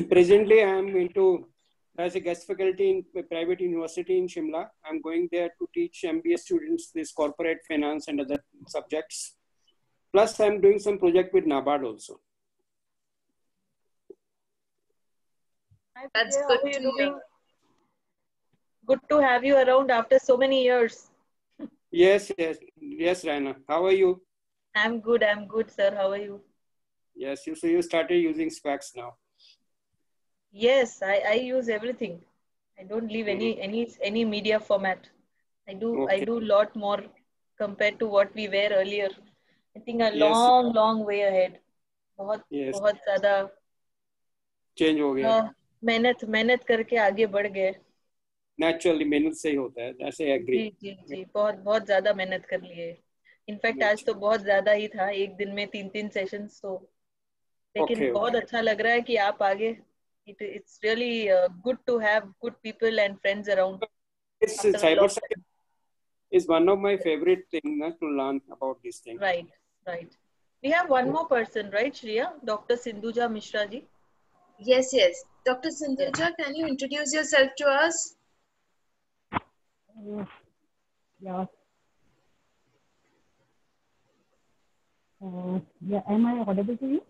presently I am into as a guest faculty in a private university in Shimla. I'm going there to teach MBA students this corporate finance and other subjects. Plus, I'm doing some project with NABARD also. Hi, That's good. How are you doing? Good to have you around after so many years. Yes, Raina. How are you? I'm good, sir. How are you? Yes, so you started using specs now. Yes, I use everything. I don't leave any media format. I do a lot more compared to what we were earlier. I think a long way ahead. बहुत ज़्यादा change हो गया. मेहनत करके आगे बढ़ गए. Naturally मेहनत से ही होता है. ऐसे एग्री. जी बहुत ज़्यादा मेहनत कर लिए. इनफैक्ट आज तो बहुत ज़्यादा ही था. एक दिन में 3 सेशंस तो. लेकिन बहुत अच्छा लग रहा है कि आप आगे. It's really good to have good people and friends around. Cybersecurity is one of my favorite things to learn about this thing. Right. We have one more person, right, Shreya? Dr. Sindhuja Mishra ji. Yes. Dr. Sindhuja, can you introduce yourself to us? Yeah. Am I audible to you?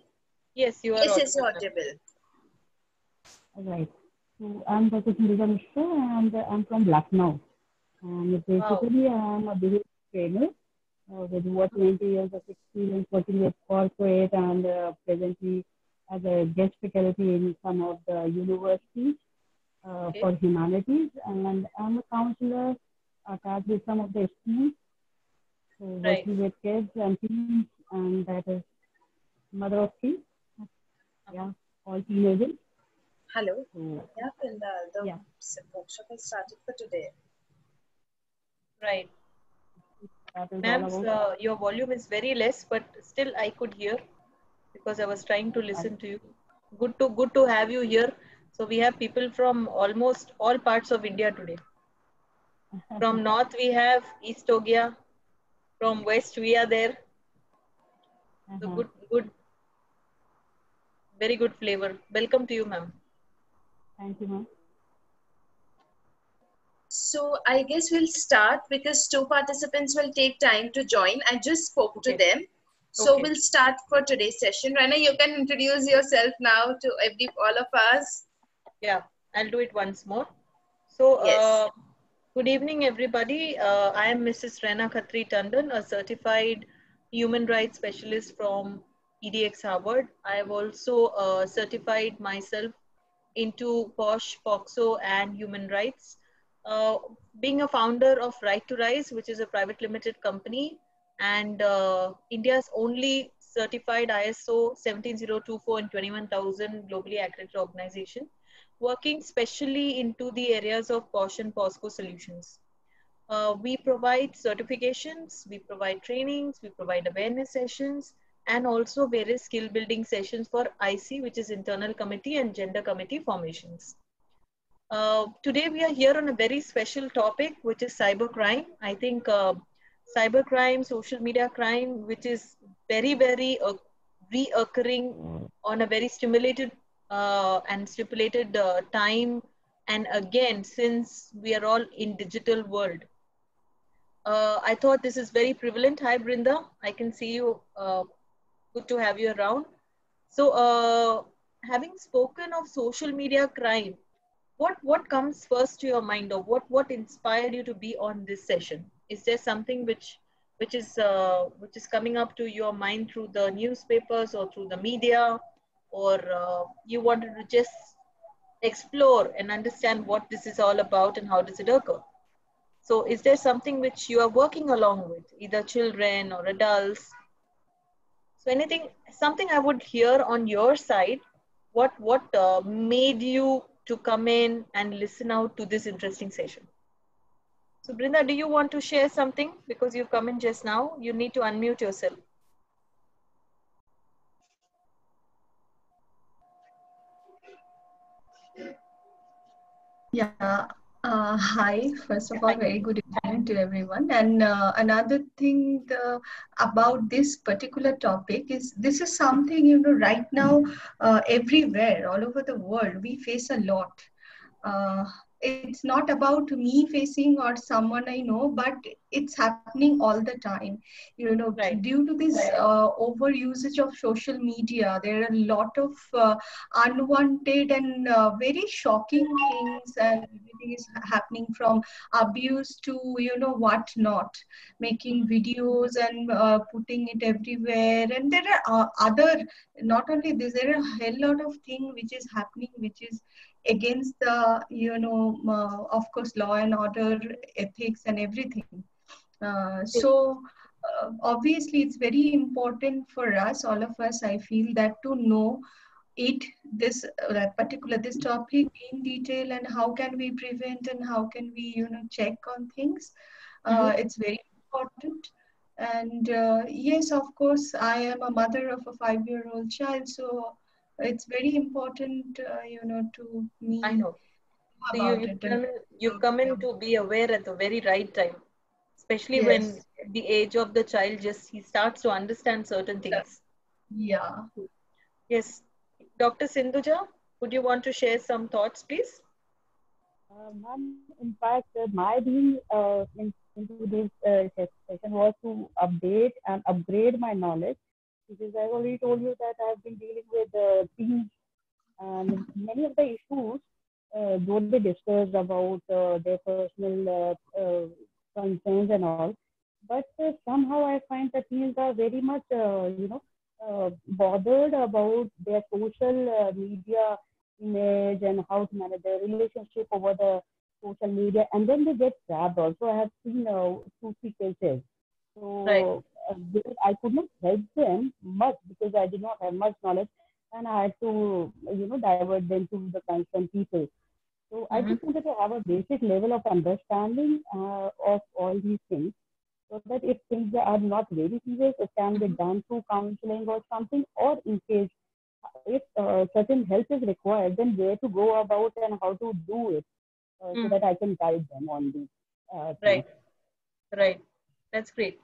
Yes, you are. Yes, you're audible. All right. So I'm Dr. Sindhuja Mishra and I'm from Lucknow. And basically, I'm a business trainer with over 20 years of experience working with corporate and presently as a guest faculty in some of the universities for humanities. And I'm a counselor attached with some of the students, so working with kids and teens, and that is mother of three. Yeah, all teenagers. Hello. Yeah, Pinda, the workshop has started for today. Right. Ma'am, your volume is very less, but still I could hear because I was trying to listen to you. Good to have you here. So we have people from almost all parts of India today. From north we have East Ogia. From west we are there. So good. Very good flavor. Welcome to you, ma'am. Thank you, ma'am. So I guess we'll start because 2 participants will take time to join. I just spoke to them. So we'll start for today's session. Raina, you can introduce yourself now to all of us. Yeah, I'll do it once more. So good evening, everybody. I am Mrs. Raina Khatri Tandon, a certified human rights specialist from EDX Harvard. I have also certified myself into POSH, POXO, and human rights. Being a founder of Right to Rise, which is a private limited company, and India's only certified ISO 17024 and 21000 globally accredited organization, working specially into the areas of POSH and POSCO solutions. We provide certifications, we provide trainings, we provide awareness sessions, and also various skill building sessions for IC, which is internal committee and gender committee formations. Today we are here on a very special topic, which is cybercrime. I think cybercrime, social media crime, which is very reoccurring on a very stimulated and stipulated time. And again, since we are all in digital world, I thought this is very prevalent. Hi, Brinda. I can see you. Good to have you around. So, having spoken of social media crime, what comes first to your mind, or what inspired you to be on this session? Is there something which is coming up to your mind through the newspapers or through the media, or you wanted to just explore and understand what this is all about and how does it occur? So is there something which you are working along with, either children or adults? So something I would hear on your side, what made you to come in and listen out to this interesting session? So Brinda, do you want to share something? Because you've come in just now, you need to unmute yourself. Yeah, Hi, first of all, very good evening to everyone. And another thing about this particular topic is this is something, right now, everywhere, all over the world, we face a lot. It's not about me facing or someone I know, but it's happening all the time. Right. Due to this over usage of social media, there are a lot of unwanted and very shocking things, and everything is happening from abuse to what not, making videos and putting it everywhere. And there are other, not only this, there are a hell lot of things which is happening, which is against the of course law and order, ethics and everything. Obviously it's very important for us, all of us, I feel, that to know this particular this topic in detail, and how can we prevent and how can we check on things. It's very important. And yes, of course, I am a mother of a 5-year-old child, so it's very important to me. I know. So you've come in to be aware at the very right time, especially Yes. when at the age of the child he starts to understand certain things. Yeah. Yes. Dr. Sindhuja, would you want to share some thoughts, please? Ma'am, in fact, my being into this session was to update and upgrade my knowledge, because I've already told you that I've been dealing with teens, and many of the issues, though they discuss about their personal concerns and all, but somehow I find that teens are very much, bothered about their social media image and how to manage their relationship over the social media, and then they get trapped. Also, I have seen 2-3 cases. So Right. I could not help them much because I did not have much knowledge, and I had to, divert them to the concerned people. So I just wanted to have a basic level of understanding of all these things, so that if things are not very serious, it can be done through counseling or something, or in case if certain help is required, then where to go about and how to do it, so that I can guide them on these things. Right. That's great.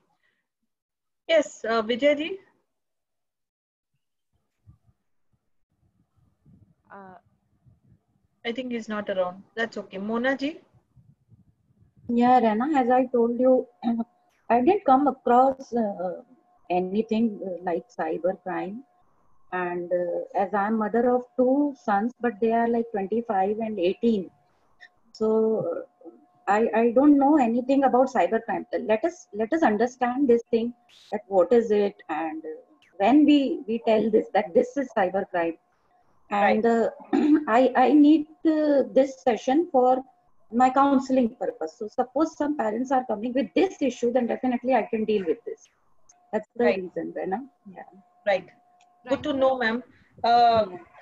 Yes, Vijayji. I think he's not around. That's okay. Mona ji? Yeah, Rana, as I told you, I didn't come across anything like cyber crime. And as I'm mother of 2 sons, but they are like 25 and 18. So I don't know anything about cybercrime. Let us understand this thing, that what is it, and when we tell this that this is cybercrime, and I need this session for my counseling purpose. So suppose some parents are coming with this issue, then definitely I can deal with this. That's the reason, Rana. Yeah. Right. Good to know, ma'am.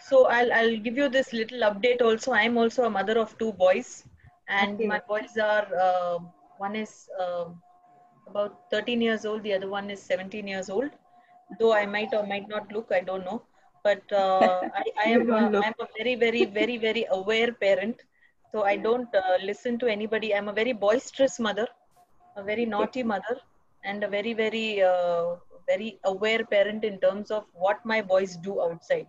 So I'll give you this little update also. I'm also a mother of 2 boys, and my boys are one is about 13 years old, the other one is 17 years old. Though I might or might not look, I don't know. But I'm a very, very, very, very aware parent. So I don't listen to anybody. I'm a very boisterous mother, a very naughty mother, and a very, very, very aware parent in terms of what my boys do outside.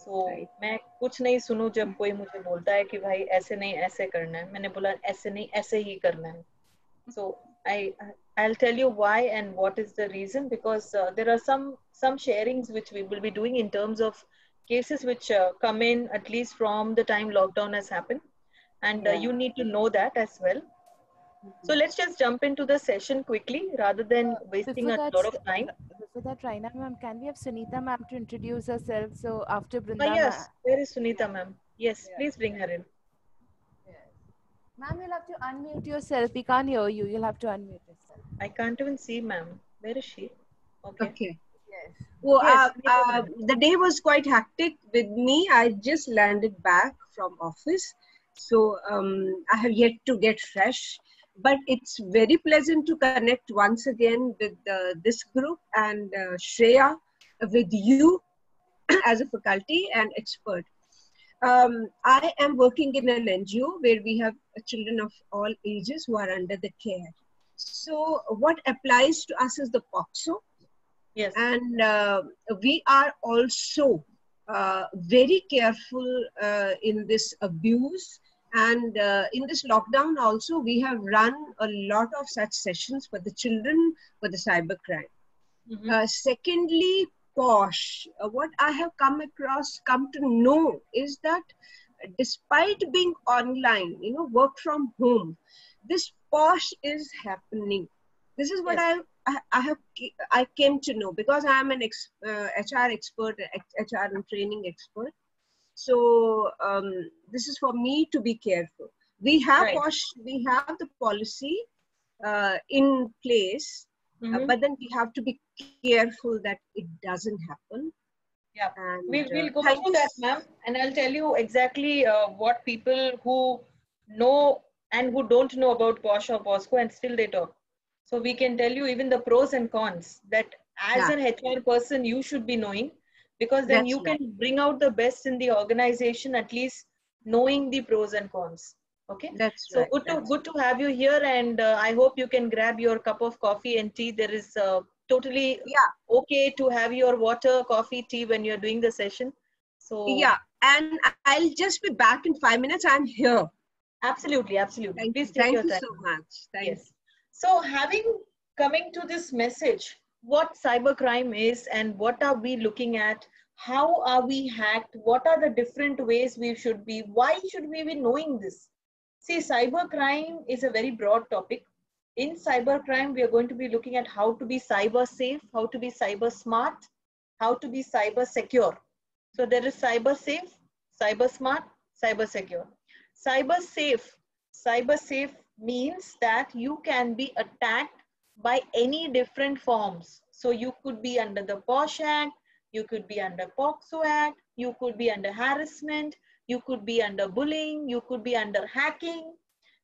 So मैं कुछ नहीं सुनूं जब कोई मुझे बोलता है कि भाई ऐसे नहीं ऐसे करना है. मैंने बोला ऐसे नहीं ऐसे ही करना है. So I'll tell you why and what is the reason, because there are some sharings which we will be doing in terms of cases which come in at least from the time lockdown has happened, and you need to know that as well. So let's just jump into the session quickly rather than wasting a lot of time. Before that, Raina ma'am, can we have Sunita ma'am to introduce herself? So after Brinda yes, where is Sunita ma'am? Yes, please bring her in. Ma'am, you'll have to unmute yourself. We can't hear you. You'll have to unmute yourself. I can't even see ma'am. Where is she? Okay. Yes. Well, yes, the day was quite hectic with me. I just landed back from office. So I have yet to get fresh. But it's very pleasant to connect once again with this group and Shreya, with you as a faculty and expert. I am working in an NGO where we have children of all ages who are under the care. So what applies to us is the POCSO. Yes. And we are also very careful in this abuse. And in this lockdown also, we have run a lot of such sessions for the children for the cybercrime. Secondly, POSH. What I have come to know is that despite being online, work from home, this POSH is happening. This is what I came to know, because I am an HR expert, HR and training expert. So this is for me to be careful. We have POSH, we have the policy in place, but then we have to be careful that it doesn't happen. Yeah, we'll go through that, ma'am, and I'll tell you exactly what people who know and who don't know about POSH or POSCO and still they talk. So we can tell you even the pros and cons that as an HR person you should be knowing, because then you can bring out the best in the organization, at least knowing the pros and cons. Okay, so good to have you here, and I hope you can grab your cup of coffee and tea. There is totally okay to have your water, coffee, tea when you're doing the session. So and I'll just be back in 5 minutes. I'm here. Absolutely. Please take thank your you time. so much. Thank you. So coming to this message, what cybercrime is and what are we looking at? How are we hacked? What are the different ways we should be? Why should we be knowing this? See, cybercrime is a very broad topic. In cybercrime, we are going to be looking at how to be cyber safe, how to be cyber smart, how to be cyber secure. So there is cyber safe, cyber smart, cyber secure. Cyber safe means that you can be attacked by any different forms. So you could be under the POSH Act, you could be under POCSO Act, you could be under harassment, you could be under bullying, you could be under hacking.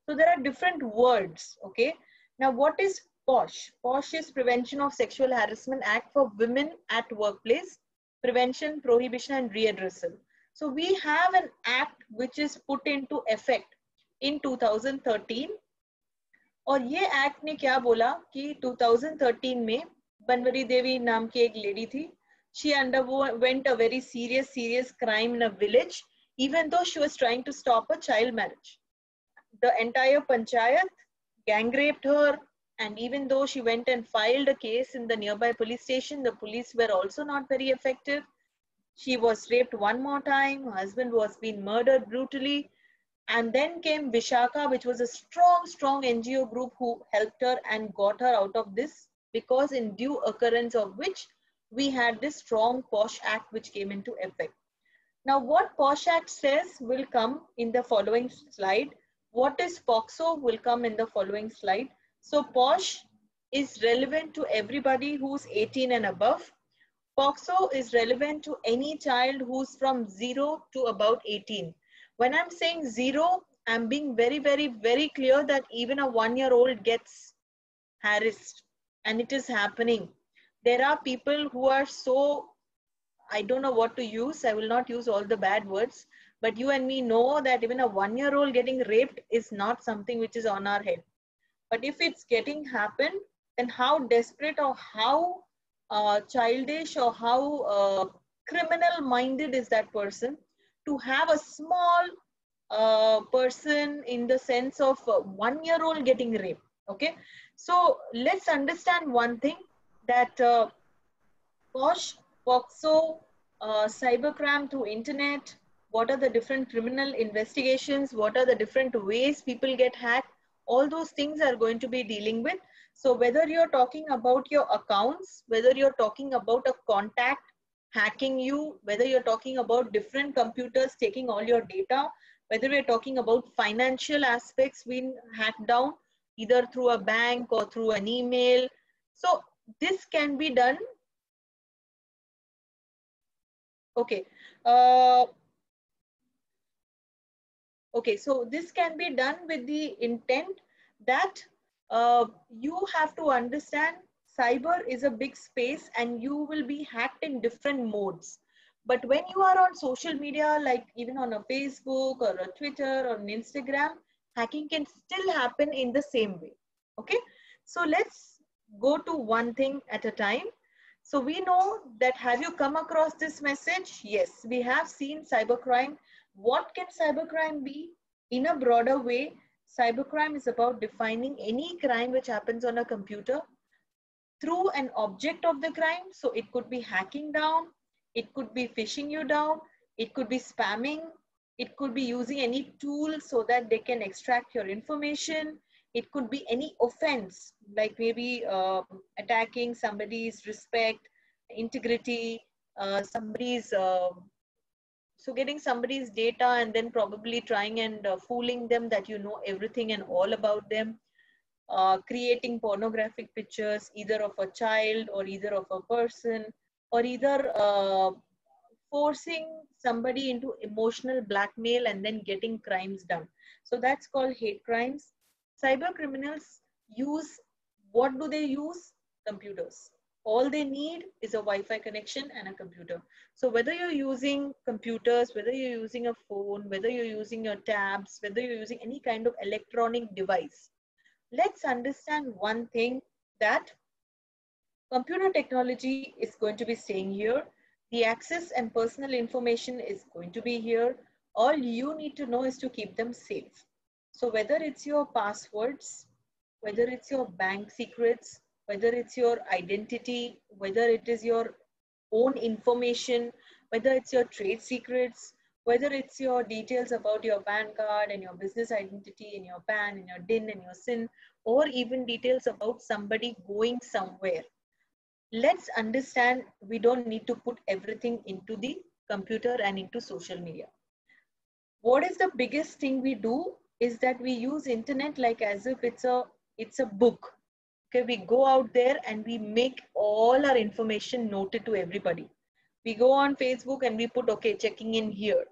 So there are different words, okay? Now what is POSH? POSH is Prevention of Sexual Harassment Act for Women at Workplace, Prevention, Prohibition and Readdressal. So we have an act which is put into effect in 2013. और ये act ने क्या बोला कि 2013 में बनवरी देवी नाम की एक लेडी थी. She underwent a very serious crime in a village, even though she was trying to stop a child marriage. The entire panchayat gang raped her, and even though she went and filed a case in the nearby police station, the police were also not very effective. She was raped one more time, her husband was being murdered brutally, and then came Vishaka, which was a strong NGO group who helped her and got her out of this, because in due occurrence of which we had this strong POSH Act which came into effect. Now what POSH Act says will come in the following slide. What is POCSO will come in the following slide. So POSH is relevant to everybody who's 18 and above. POCSO is relevant to any child who's from 0 to about 18. When I'm saying 0, I'm being very clear that even a 1-year-old gets harassed, and it is happening. There are people who are so, I don't know what to use, I will not use all the bad words, but you and me know that even a 1-year-old getting raped is not something which is on our head. But if it's getting happened, then how desperate or how childish or how criminal minded is that person to have a small person in the sense of 1-year-old getting raped. Okay, so let's understand one thing, that POSH, POCSO, cybercrime through internet, what are the different criminal investigations, what are the different ways people get hacked, all those things are going to be dealing with. So whether you're talking about your accounts, whether you're talking about a contact hacking you, whether you're talking about different computers taking all your data, whether we're talking about financial aspects being hacked down, either through a bank or through an email. So this can be done. Okay. Okay, so this can be done with the intent that you have to understand cyber is a big space and you will be hacked in different modes. But when you are on social media, like even on a Facebook or a Twitter or an Instagram, hacking can still happen in the same way. Okay, so let's go to one thing at a time. So we know that, have you come across this message? Yes, we have seen cybercrime. What can cybercrime be? In a broader way, cybercrime is about defining any crime which happens on a computer through an object of the crime. So it could be hacking down, it could be phishing you down, it could be spamming, it could be using any tool so that they can extract your information. It could be any offense, like maybe attacking somebody's respect, integrity, somebody's so getting somebody's data and then probably trying and fooling them that you know everything and all about them. Creating pornographic pictures either of a child or either of a person, or either forcing somebody into emotional blackmail and then getting crimes done. So that's called hate crimes. Cyber criminals use, what do they use? Computers. All they need is a Wi-Fi connection and a computer. So whether you're using computers, whether you're using a phone, whether you're using your tabs, whether you're using any kind of electronic device, let's understand one thing, that computer technology is going to be staying here. The access and personal information is going to be here. All you need to know is to keep them safe. So whether it's your passwords, whether it's your bank secrets, whether it's your identity, whether it is your own information, whether it's your trade secrets, whether it's your details about your PAN card and your business identity and your PAN and your DIN and your SIN, or even details about somebody going somewhere. Let's understand, we don't need to put everything into the computer and into social media. What is the biggest thing we do is that we use internet like as if it's a book. Okay, we go out there and we make all our information noted to everybody. We go on Facebook and we put, okay, checking in here,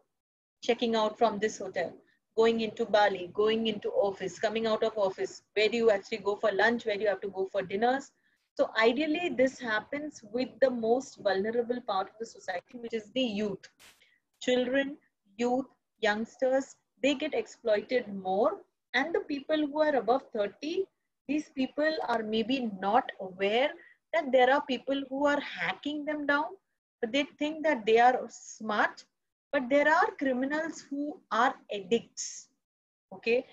checking out from this hotel, going into Bali, going into office, coming out of office. Where do you actually go for lunch? Where do you have to go for dinners? So ideally, this happens with the most vulnerable part of the society, which is the youth. Children, youth, youngsters, they get exploited more. And the people who are above 30, these people are maybe not aware that there are people who are hacking them down, but they think that they are smart. But there are criminals who are addicts. Okay,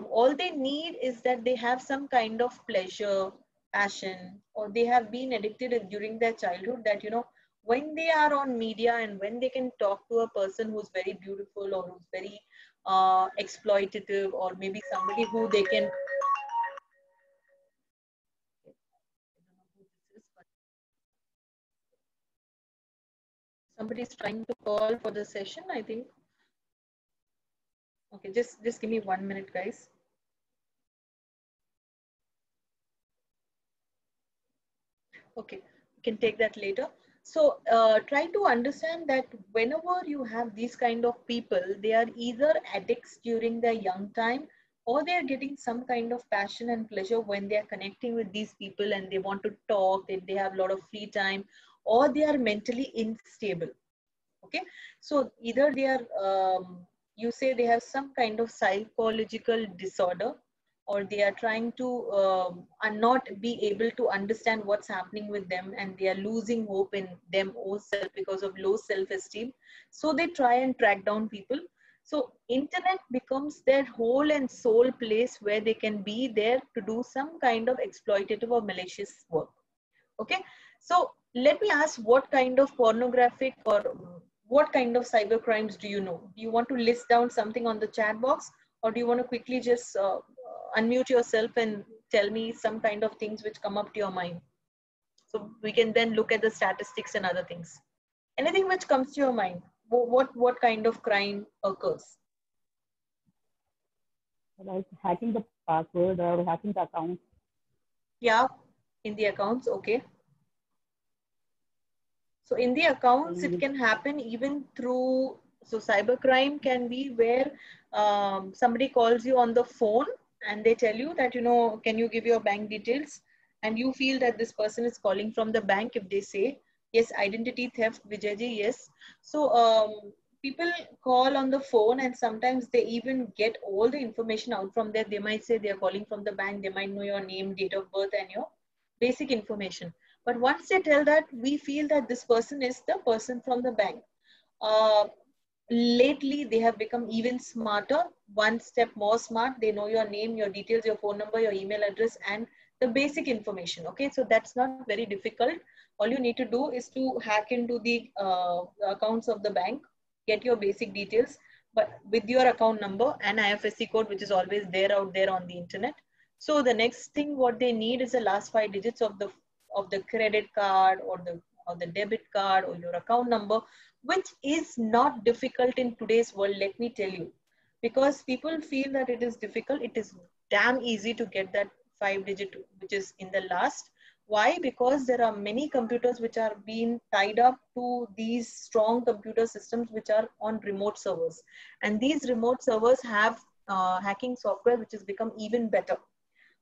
all they need is that they have some kind of pleasure, passion, or they have been addicted during their childhood, that you know, when they are on media and when they can talk to a person who's very beautiful or who's very exploitative, or maybe somebody who they can, somebody's trying to call for the session, I think. Okay, just give me 1 minute, guys. Okay, we can take that later. So try to understand that whenever you have these kind of people, they are either addicts during their young time, or they are getting some kind of passion and pleasure when they are connecting with these people and they want to talk, they have a lot of free time, or they are mentally unstable. Okay, so either they are, you say they have some kind of psychological disorder, or they are trying to not be able to understand what's happening with them, and they are losing hope in them own self because of low self-esteem. So they try and track down people. So internet becomes their whole and soul place where they can be there to do some kind of exploitative or malicious work. Okay, so let me ask, what kind of pornographic or what kind of cyber crimes do you know? Do you want to list down something on the chat box, or do you want to quickly just unmute yourself and tell me some kind of things which come up to your mind? So we can then look at the statistics and other things. Anything which comes to your mind, what kind of crime occurs? Like hacking the password or hacking the account. Yeah, in the accounts, okay. So in the accounts, it can happen even through, so cybercrime can be where somebody calls you on the phone and they tell you that, you know, can you give your bank details? And you feel that this person is calling from the bank if they say, Yes, identity theft, Vijayji, yes. So people call on the phone and sometimes they even get all the information out from there. They might say they are calling from the bank. They might know your name, date of birth and your basic information. But once they tell that, we feel that this person is the person from the bank. Lately, they have become even smarter, one step more smart. They know your name, your details, your phone number, your email address, and the basic information. Okay, so that's not very difficult. All you need to do is to hack into the accounts of the bank, get your basic details, but with your account number and IFSC code, which is always there out there on the internet. So the next thing what they need is the last 5 digits of the credit card or the debit card or your account number, which is not difficult in today's world, let me tell you. Because people feel that it is difficult, it is damn easy to get that 5 digit which is in the last. Why? Because there are many computers which are being tied up to these strong computer systems which are on remote servers. And these remote servers have hacking software which has become even better.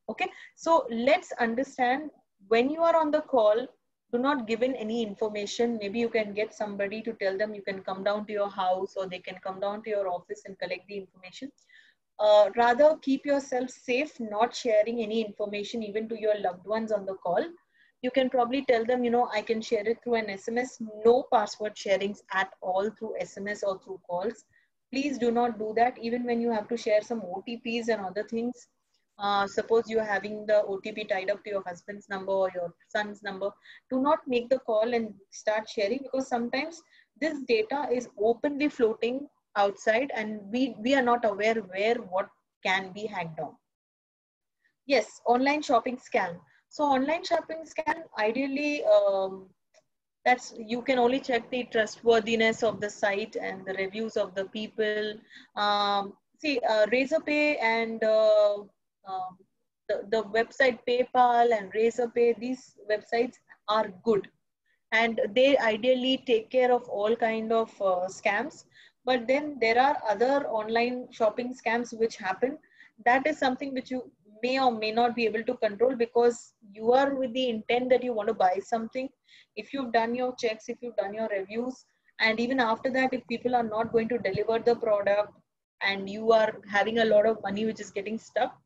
Okay, so let's understand, when you are on the call, do not give in any information. Maybe you can get somebody to tell them you can come down to your house or they can come down to your office and collect the information. Rather keep yourself safe, not sharing any information even to your loved ones on the call. You can probably tell them, you know, I can share it through an SMS, no password sharings at all through SMS or through calls. Please do not do that. Even when you have to share some OTPs and other things, suppose you're having the OTP tied up to your husband's number or your son's number, do not make the call and start sharing, because sometimes this data is openly floating outside and we are not aware where what can be hacked down. Yes, online shopping scam. So online shopping scam, ideally, that's, you can only check the trustworthiness of the site and the reviews of the people. See, Razorpay and the website PayPal and Razorpay, these websites are good, and they ideally take care of all kind of scams. But then there are other online shopping scams which happen. That is something which you may or may not be able to control, because you are with the intent that you want to buy something. If you've done your checks, if you've done your reviews, and even after that, if people are not going to deliver the product and you are having a lot of money which is getting stuck,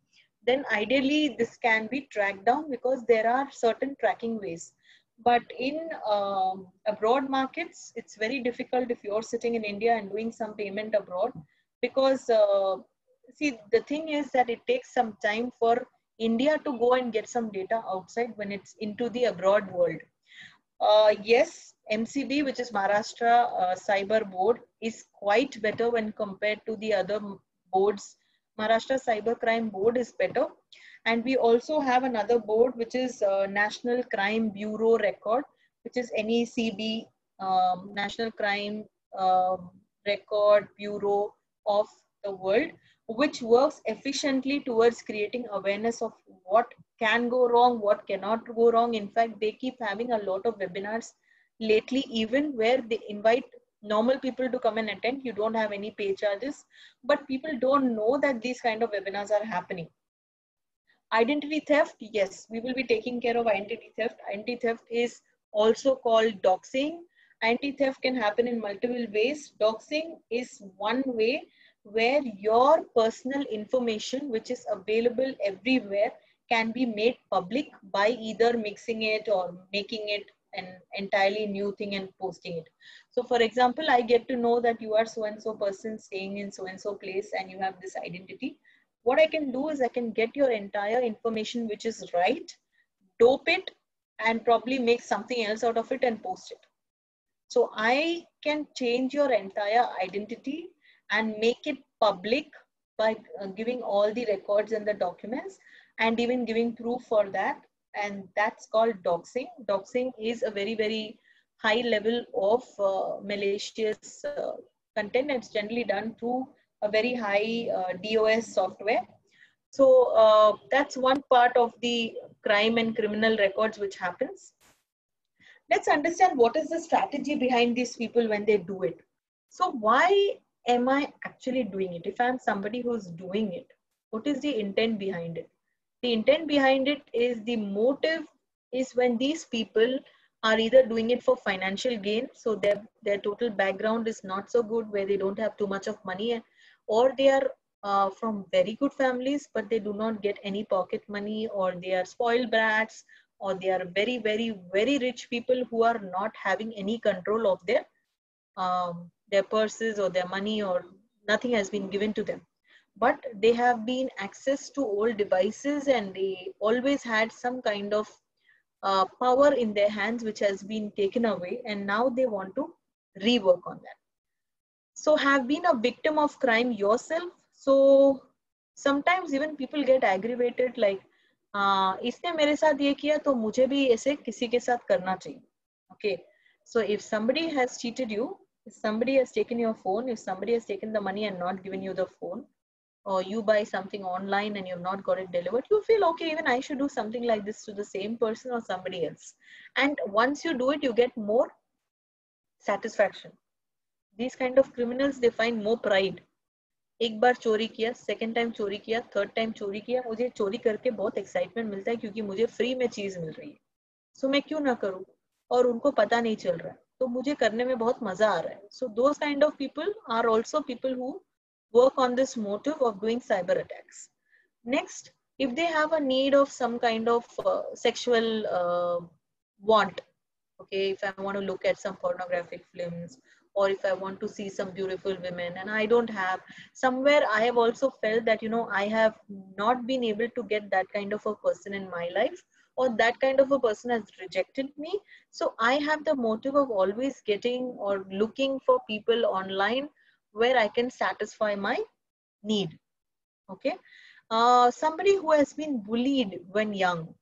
then ideally this can be tracked down, because there are certain tracking ways. But in abroad markets, it's very difficult if you're sitting in India and doing some payment abroad, because see, the thing is that it takes some time for India to go and get some data outside when it's into the abroad world. Yes, MCB, which is Maharashtra Cyber Board, is quite better when compared to the other boards. Maharashtra Cyber Crime Board is better. And we also have another board, which is National Crime Bureau Record, which is NECB, National Crime Record Bureau of the world, which works efficiently towards creating awareness of what can go wrong, what cannot go wrong. In fact, they keep having a lot of webinars lately, even where they invite normal people to come and attend. You don't have any pay charges, but people don't know that these kind of webinars are happening. Identity theft, yes, we will be taking care of identity theft. Identity theft is also called doxing. Identity theft can happen in multiple ways. Doxing is one way where your personal information, which is available everywhere, can be made public by either mixing it or making it an entirely new thing and posting it. So for example, I get to know that you are so-and-so person staying in so-and-so place and you have this identity. What I can do is I can get your entire information, which is right, dope it, and probably make something else out of it and post it. So I can change your entire identity and make it public by giving all the records and the documents and even giving proof for that. And that's called doxing. Doxing is a very, very high level of malicious content. It's generally done through a very high DOS software. So that's one part of the crime and criminal records which happens. Let's understand what is the strategy behind these people when they do it. So why am I actually doing it? If I'm somebody who's doing it, what is the intent behind it? The intent behind it is, the motive is when these people are either doing it for financial gain, so their total background is not so good, where they don't have too much of money, or they are from very good families, but they do not get any pocket money, or they are spoiled brats, or they are very, very, very rich people who are not having any control of their purses or their money, or nothing has been given to them. But they have been access to old devices, and they always had some kind of power in their hands which has been taken away, and now they want to rework on that. So have been a victim of crime yourself? So sometimes even people get aggravated, like इसने मेरे साथ ये किया तो मुझे भी ऐसे किसी के साथ करना चाहिए. Okay, so if somebody has cheated you, if somebody has taken your phone, if somebody has taken the money and not given you the phone, or you buy something online and you've not got it delivered, you feel, okay, even I should do something like this to the same person or somebody else. And once you do it, you get more satisfaction. These kind of criminals, they find more pride. एक बार चोरी किया, second time चोरी किया, third time चोरी किया, मुझे चोरी करके बहुत एक्साइटमेंट मिलता है क्योंकि मुझे फ्री में चीज मिल रही है, सो मैं क्यों ना करूं, और उनको पता नहीं चल रहा है, तो मुझे करने में बहुत मजा आ रहा है. So those kind of people are also people who work on this motive of doing cyber attacks. Next, if they have a need of some kind of sexual want, okay, if I want to look at some pornographic films, or if I want to see some beautiful women and I don't have, somewhere I have also felt that, you know, I have not been able to get that kind of a person in my life, or that kind of a person has rejected me. So I have the motive of always getting or looking for people online where I can satisfy my need. Okay, somebody who has been bullied when young.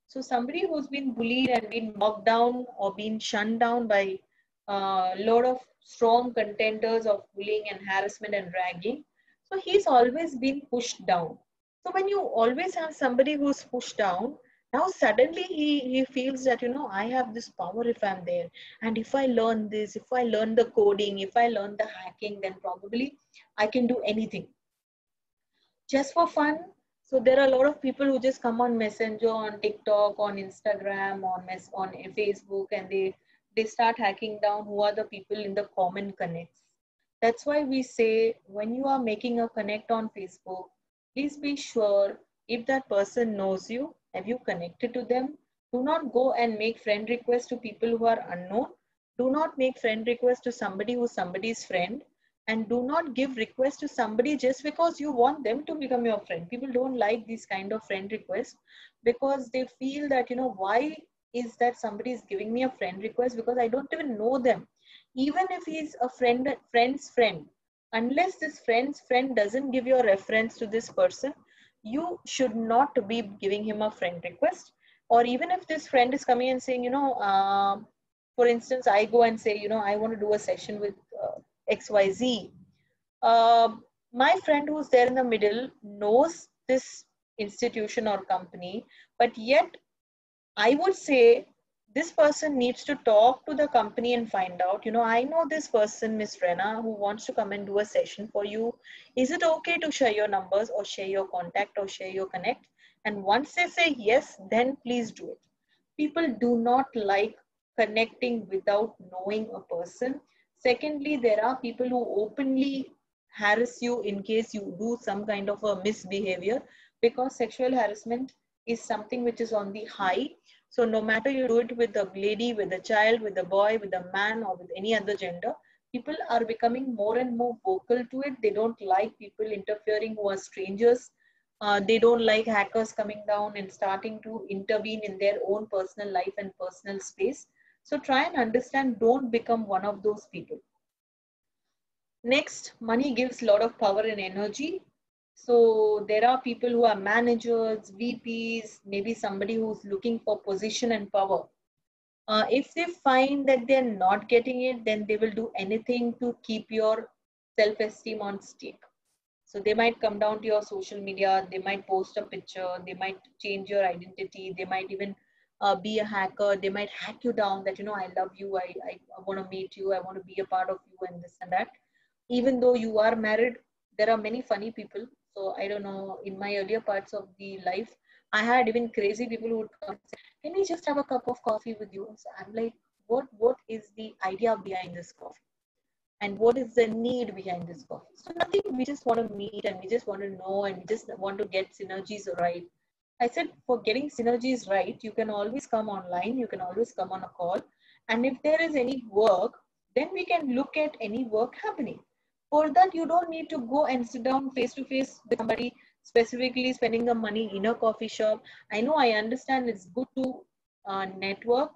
So somebody who's been bullied and been mocked down or been shunned down by a lot of strong contenders of bullying and harassment and ragging. So he's always been pushed down. So when you always have somebody who's pushed down, now suddenly he feels that, you know, I have this power if I'm there. And if I learn this, if I learn the coding, if I learn the hacking, then probably I can do anything. Just for fun. So there are a lot of people who just come on Messenger, on TikTok, on Instagram, on Facebook, and they start hacking down who are the people in the common connects. That's why we say, when you are making a connect on Facebook, please be sure if that person knows you, have you connected to them? Do not go and make friend requests to people who are unknown. Do not make friend requests to somebody who's somebody's friend. And do not give requests to somebody just because you want them to become your friend. People don't like these kind of friend requests because they feel that, you know, why is that somebody is giving me a friend request, because I don't even know them. Even if he's a friend's friend, unless this friend's friend doesn't give you a reference to this person, you should not be giving him a friend request. Or even if this friend is coming and saying, you know, for instance, I go and say, you know, I want to do a session with XYZ. My friend who's there in the middle knows this institution or company, but yet I would say this person needs to talk to the company and find out, you know, I know this person, Miss Rena, who wants to come and do a session for you. Is it okay to share your numbers or share your contact or share your connect? And once they say yes, then please do it. People do not like connecting without knowing a person. Secondly, there are people who openly harass you in case you do some kind of a misbehavior, because sexual harassment is something which is on the high. So no matter you do it with a lady, with a child, with a boy, with a man, or with any other gender, people are becoming more and more vocal to it. They don't like people interfering who are strangers. They don't like hackers coming down and starting to intervene in their own personal life and personal space. So try and understand, don't become one of those people. Next, money gives a lot of power and energy. So there are people who are managers, VPs, maybe somebody who's looking for position and power. If they find that they're not getting it, then they will do anything to keep your self-esteem on stake. So they might come down to your social media, they might post a picture, they might change your identity, they might even be a hacker, they might hack you down that, you know, I love you, I want to meet you, I want to be a part of you and this and that. Even though you are married, there are many funny people. So I don't know, in my earlier parts of the life, I had even crazy people who would come and say, can we just have a cup of coffee with you? So I'm like, what is the idea behind this coffee? And what is the need behind this coffee? So nothing, we just want to meet and we just want to know and we just want to get synergies right. I said, for getting synergies right, you can always come online, you can always come on a call. And if there is any work, then we can look at any work happening. For that, you don't need to go and sit down face to face with somebody, specifically spending the money in a coffee shop. I know, I understand it's good to network,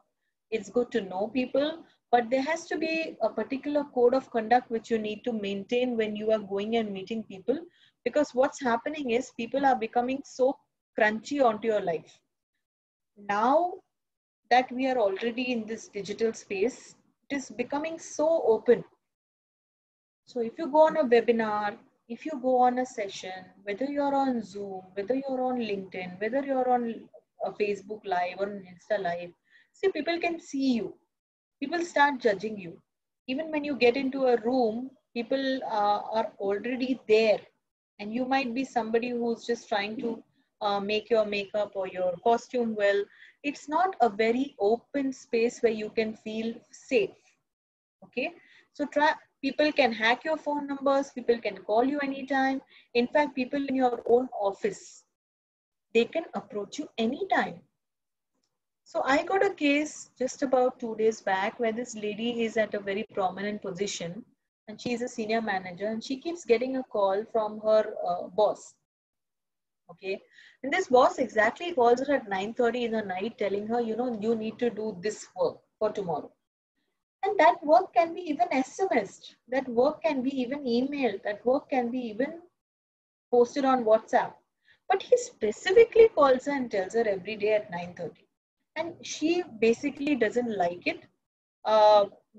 it's good to know people, but there has to be a particular code of conduct which you need to maintain when you are going and meeting people, because what's happening is people are becoming so crunchy onto your life. Now that we are already in this digital space, it is becoming so open. So if you go on a webinar, if you go on a session, whether you're on Zoom, whether you're on LinkedIn, whether you're on a Facebook Live or an Insta Live, see, people can see you. People start judging you. Even when you get into a room, people are already there. And you might be somebody who's just trying to make your makeup or your costume well. It's not a very open space where you can feel safe. Okay, so people can hack your phone numbers, people can call you anytime. In fact, people in your own office, they can approach you anytime. So I got a case just about 2 days back where this lady is at a very prominent position and she's a senior manager and she keeps getting a call from her boss. Okay, and this boss exactly calls her at 9:30 in the night telling her, you know, you need to do this work for tomorrow. And that work can be even SMS'd, that work can be even emailed, that work can be even posted on WhatsApp. But he specifically calls her and tells her every day at 9:30. And she basically doesn't like it.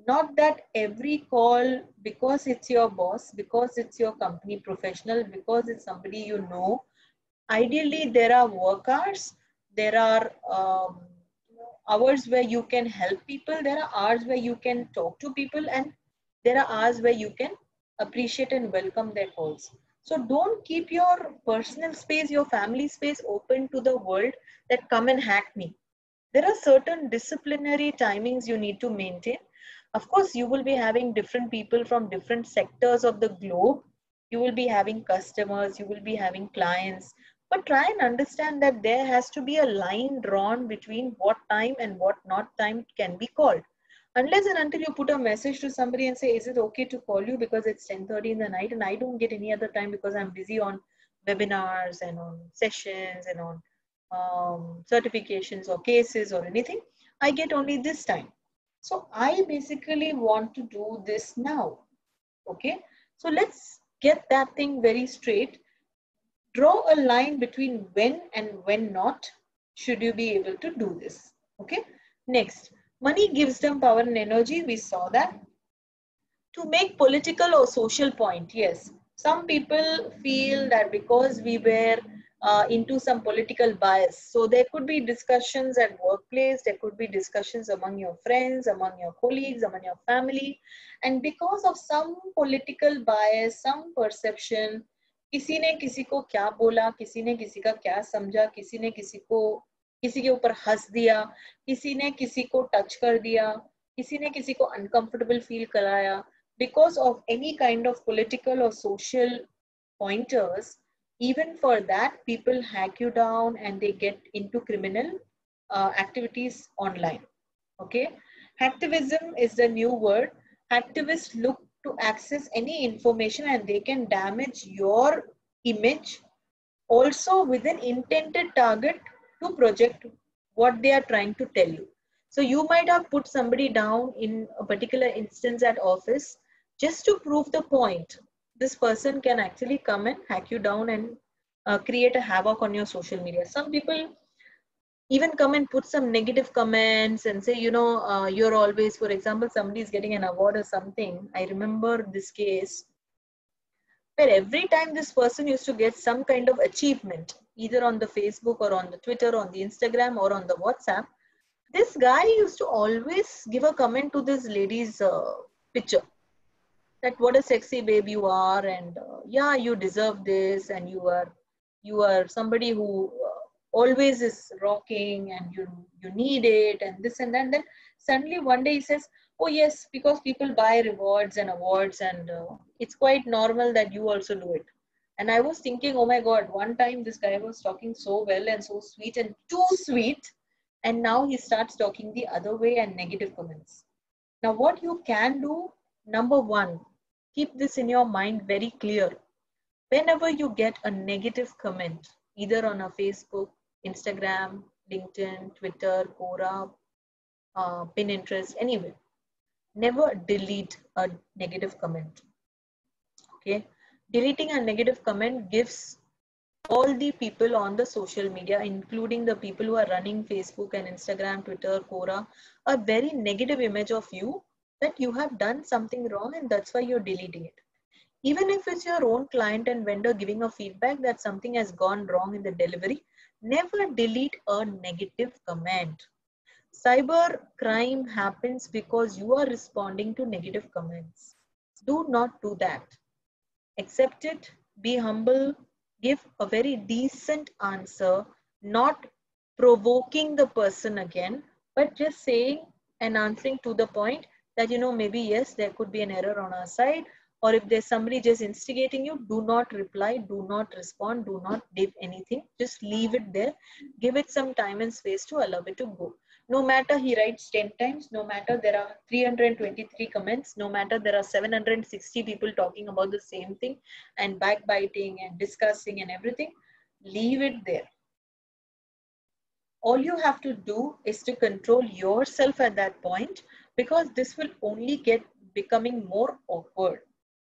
Not that every call, because it's your boss, because it's your company professional, because it's somebody you know. Ideally, there are work hours, there are hours where you can help people, there are hours where you can talk to people, and there are hours where you can appreciate and welcome their calls. So don't keep your personal space, your family space open to the world that come and hack me. There are certain disciplinary timings you need to maintain. Of course, you will be having different people from different sectors of the globe. You will be having customers, you will be having clients, but try and understand that there has to be a line drawn between what time and what not time can be called. Unless and until you put a message to somebody and say, is it okay to call you because it's 10:30 in the night and I don't get any other time because I'm busy on webinars and on sessions and on certifications or cases or anything, I get only this time. So I basically want to do this now. Okay, so let's get that thing very straight. Draw a line between when and when not should you be able to do this. Okay, next, money gives them power and energy. We saw that. To make political or social point, yes, some people feel that because we were into some political bias, so there could be discussions at workplace, there could be discussions among your friends, among your colleagues, among your family, and because of some political bias, some perception, किसी ने किसी को क्या बोला, किसी ने किसी का क्या समझा, किसी ने किसी के ऊपर हंस दिया, किसी ने किसी को टच कर दिया, किसी ने किसी को uncomfortable feel कराया. Because of any kind of political or social pointers, even for that, people hack you down and they get into criminal activities online. Okay, hacktivism is the new word. Hacktivists look to access any information and they can damage your image also with an intended target to project what they are trying to tell you. So you might have put somebody down in a particular instance at office just to prove the point. This person can actually come and hack you down and create a havoc on your social media. Some people even come and put some negative comments and say, you know, you're always, for example, somebody is getting an award or something. I remember this case where every time this person used to get some kind of achievement, either on the Facebook or on the Twitter, on the Instagram or on the WhatsApp, this guy used to always give a comment to this lady's picture. That what a sexy babe you are, and yeah, you deserve this, and you are somebody who always is rocking and you need it and this and that. And then suddenly one day he says, oh yes, because people buy rewards and awards and it's quite normal that you also do it. And I was thinking, oh my God, one time this guy was talking so well and so sweet and too sweet. And now he starts talking the other way and negative comments. Now what you can do, number one, keep this in your mind very clear. Whenever you get a negative comment, either on a Facebook, Instagram, LinkedIn, Twitter, Quora, Pinterest, anywhere, never delete a negative comment. Okay, deleting a negative comment gives all the people on the social media, including the people who are running Facebook and Instagram, Twitter, Quora, a very negative image of you, that you have done something wrong and that's why you're deleting it. Even if it's your own client and vendor giving a feedback that something has gone wrong in the delivery, never delete a negative comment. Cyber crime happens because you are responding to negative comments. Do not do that. Accept it, be humble, give a very decent answer, not provoking the person again, but just saying and answering to the point that, maybe yes, there could be an error on our side, or if there's somebody just instigating you, do not reply, do not respond, do not give anything, just leave it there, give it some time and space to allow it to go. No matter he writes 10 times, no matter there are 323 comments, no matter there are 760 people talking about the same thing and backbiting and discussing and everything, leave it there. All you have to do is to control yourself at that point, because this will only get becoming more awkward.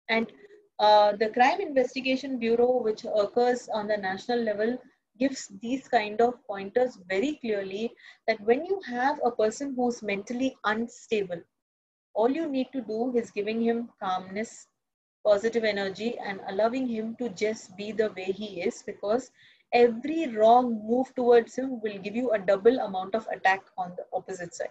And the Crime Investigation Bureau, which occurs on the national level, gives these kind of pointers very clearly, that when you have a person who's mentally unstable, all you need to do is giving him calmness, positive energy, and allowing him to just be the way he is, because every wrong move towards him will give you a double amount of attack on the opposite side.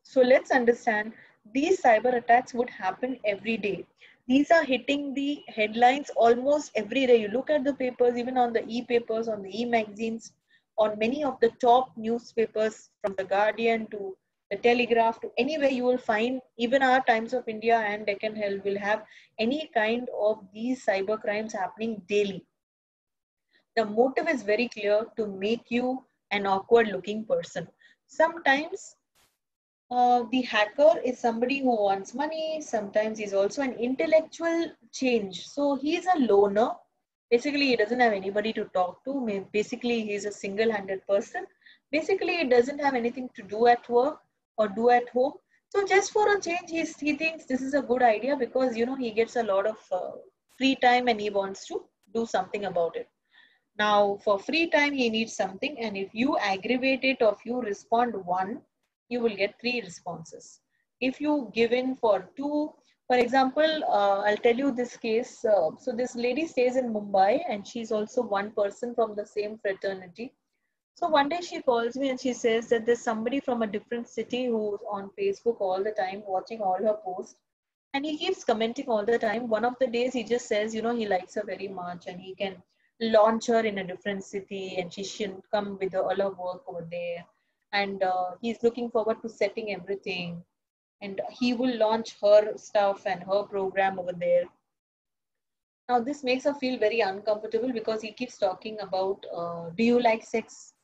So let's understand, these cyber attacks would happen every day. These are hitting the headlines almost every day. You look at the papers, even on the e-papers, on the e-magazines, on many of the top newspapers, from the Guardian to the Telegraph to anywhere, you will find, even our Times of India and Deccan Herald will have any kind of these cyber crimes happening daily. The motive is very clear, to make you an awkward looking person. Sometimes the hacker is somebody who wants money. Sometimes he's also an intellectual change. So he's a loner. Basically, he doesn't have anybody to talk to. Basically, he's a single-handed person. Basically, he doesn't have anything to do at work or do at home. So just for a change, he thinks this is a good idea, because, he gets a lot of free time and he wants to do something about it. Now, for free time, he needs something. And if you aggravate it, or if you respond one, you will get 3 responses. If you give in for 2, for example, I'll tell you this case. So this lady stays in Mumbai, and she's also one person from the same fraternity. So one day she calls me and she says that there's somebody from a different city who's on Facebook all the time, watching all her posts. And he keeps commenting all the time. One of the days he just says, he likes her very much and he can launch her in a different city and she shouldn't come with all her work over there. And he's looking forward to setting everything, and he will launch her stuff and her program over there. Now this makes her feel very uncomfortable, because he keeps talking about, do you like sex?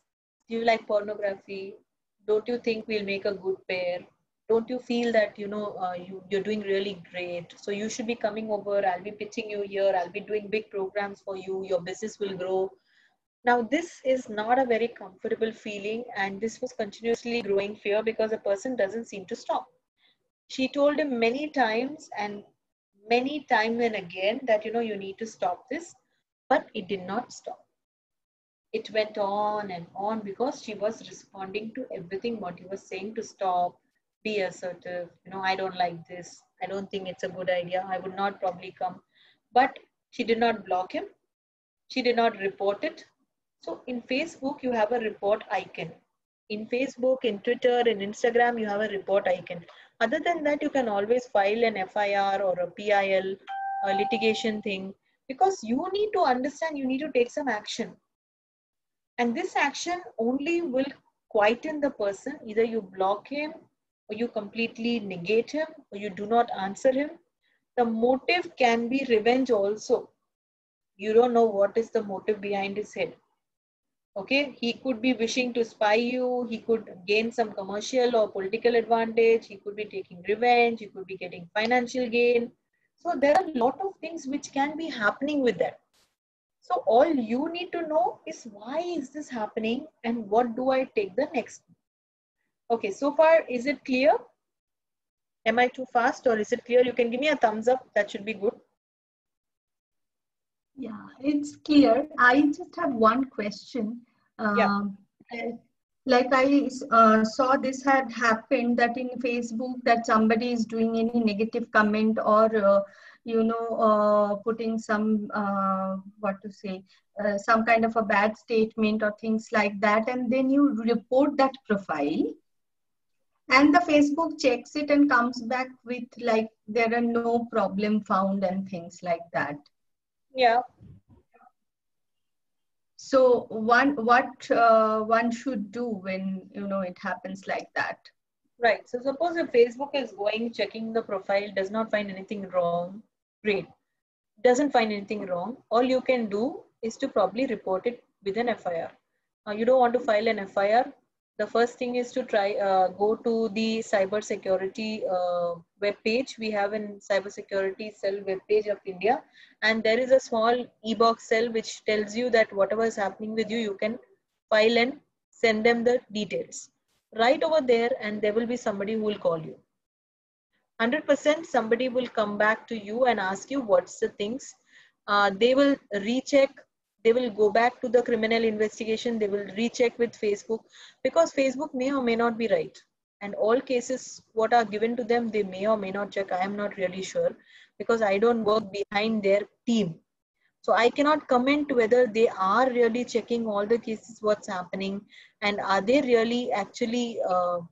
Do you like pornography? Don't you think we'll make a good pair? Don't you feel that, you're doing really great? So you should be coming over. I'll be pitching you here. I'll be doing big programs for you. Your business will grow. Now, this is not a very comfortable feeling, and this was continuously growing fear, because the person doesn't seem to stop. She told him many times and again that, you need to stop this, but it did not stop. It went on and on, because she was responding to everything what he was saying, to stop, be assertive, I don't like this. I don't think it's a good idea. I would not probably come. But she did not block him. She did not report it. So in Facebook, you have a report icon. In Facebook, in Twitter, in Instagram, you have a report icon. Other than that, you can always file an FIR or a PIL, a litigation thing, because you need to understand, you need to take some action. And this action only will quieten the person. Either you block him, or you completely negate him, or you do not answer him. The motive can be revenge also. You don't know what is the motive behind his head. Okay, he could be wishing to spy you, he could gain some commercial or political advantage, he could be taking revenge, he could be getting financial gain. So there are a lot of things which can be happening with that. So all you need to know is why is this happening and what do I take the next? Okay, so far is it clear? Am I too fast or is it clear? You can give me a thumbs up, that should be good. Yeah, it's clear. I just have one question. Yeah. Like I saw this had happened, that in Facebook that somebody is doing any negative comment or putting some what to say, some kind of a bad statement or things like that, and then you report that profile, and the Facebook checks it and comes back with like there are no problem found and things like that. Yeah. So what one should do when it happens like that? Right. So suppose if Facebook is going, checking the profile, does not find anything wrong, great. Doesn't find anything wrong. All you can do is to probably report it with an FIR. You don't want to file an FIR. The first thing is to try go to the cybersecurity web page. We have in cybersecurity cell web page of India, and there is a small e-box cell which tells you that whatever is happening with you, you can file and send them the details. Right over there, and there will be somebody who will call you. 100% somebody will come back to you and ask you what's the things. They will recheck. They will go back to the criminal investigation. They will recheck with Facebook, because Facebook may or may not be right. And all cases what are given to them, they may or may not check. I am not really sure, because I don't work behind their team. So I cannot comment whether they are really checking all the cases, what's happening, and are they really actually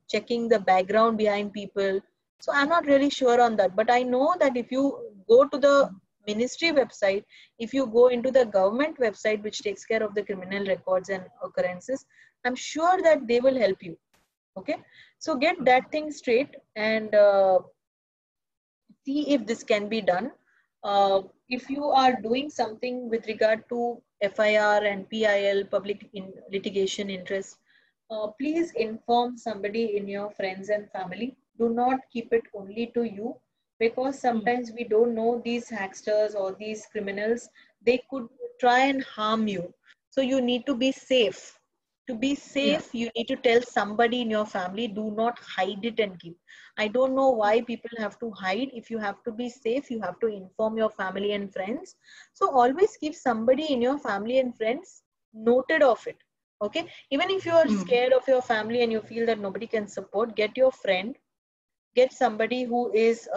checking the background behind people. So I'm not really sure on that. But I know that if you go to the ministry website, if you go into the government website, which takes care of the criminal records and occurrences, I'm sure that they will help you. Okay. So get that thing straight and see if this can be done. If you are doing something with regard to FIR and PIL, public litigation interest, please inform somebody in your friends and family. Do not keep it only to you, because sometimes we don't know these hacksters or these criminals, they could try and harm you. So you need to be safe. To be safe, you need to tell somebody in your family. Do not hide it and keep. I don't know why people have to hide. If you have to be safe, you have to inform your family and friends. So always keep somebody in your family and friends noted of it. Okay. Even if you are scared of your family and you feel that nobody can support, get your friend, get somebody who is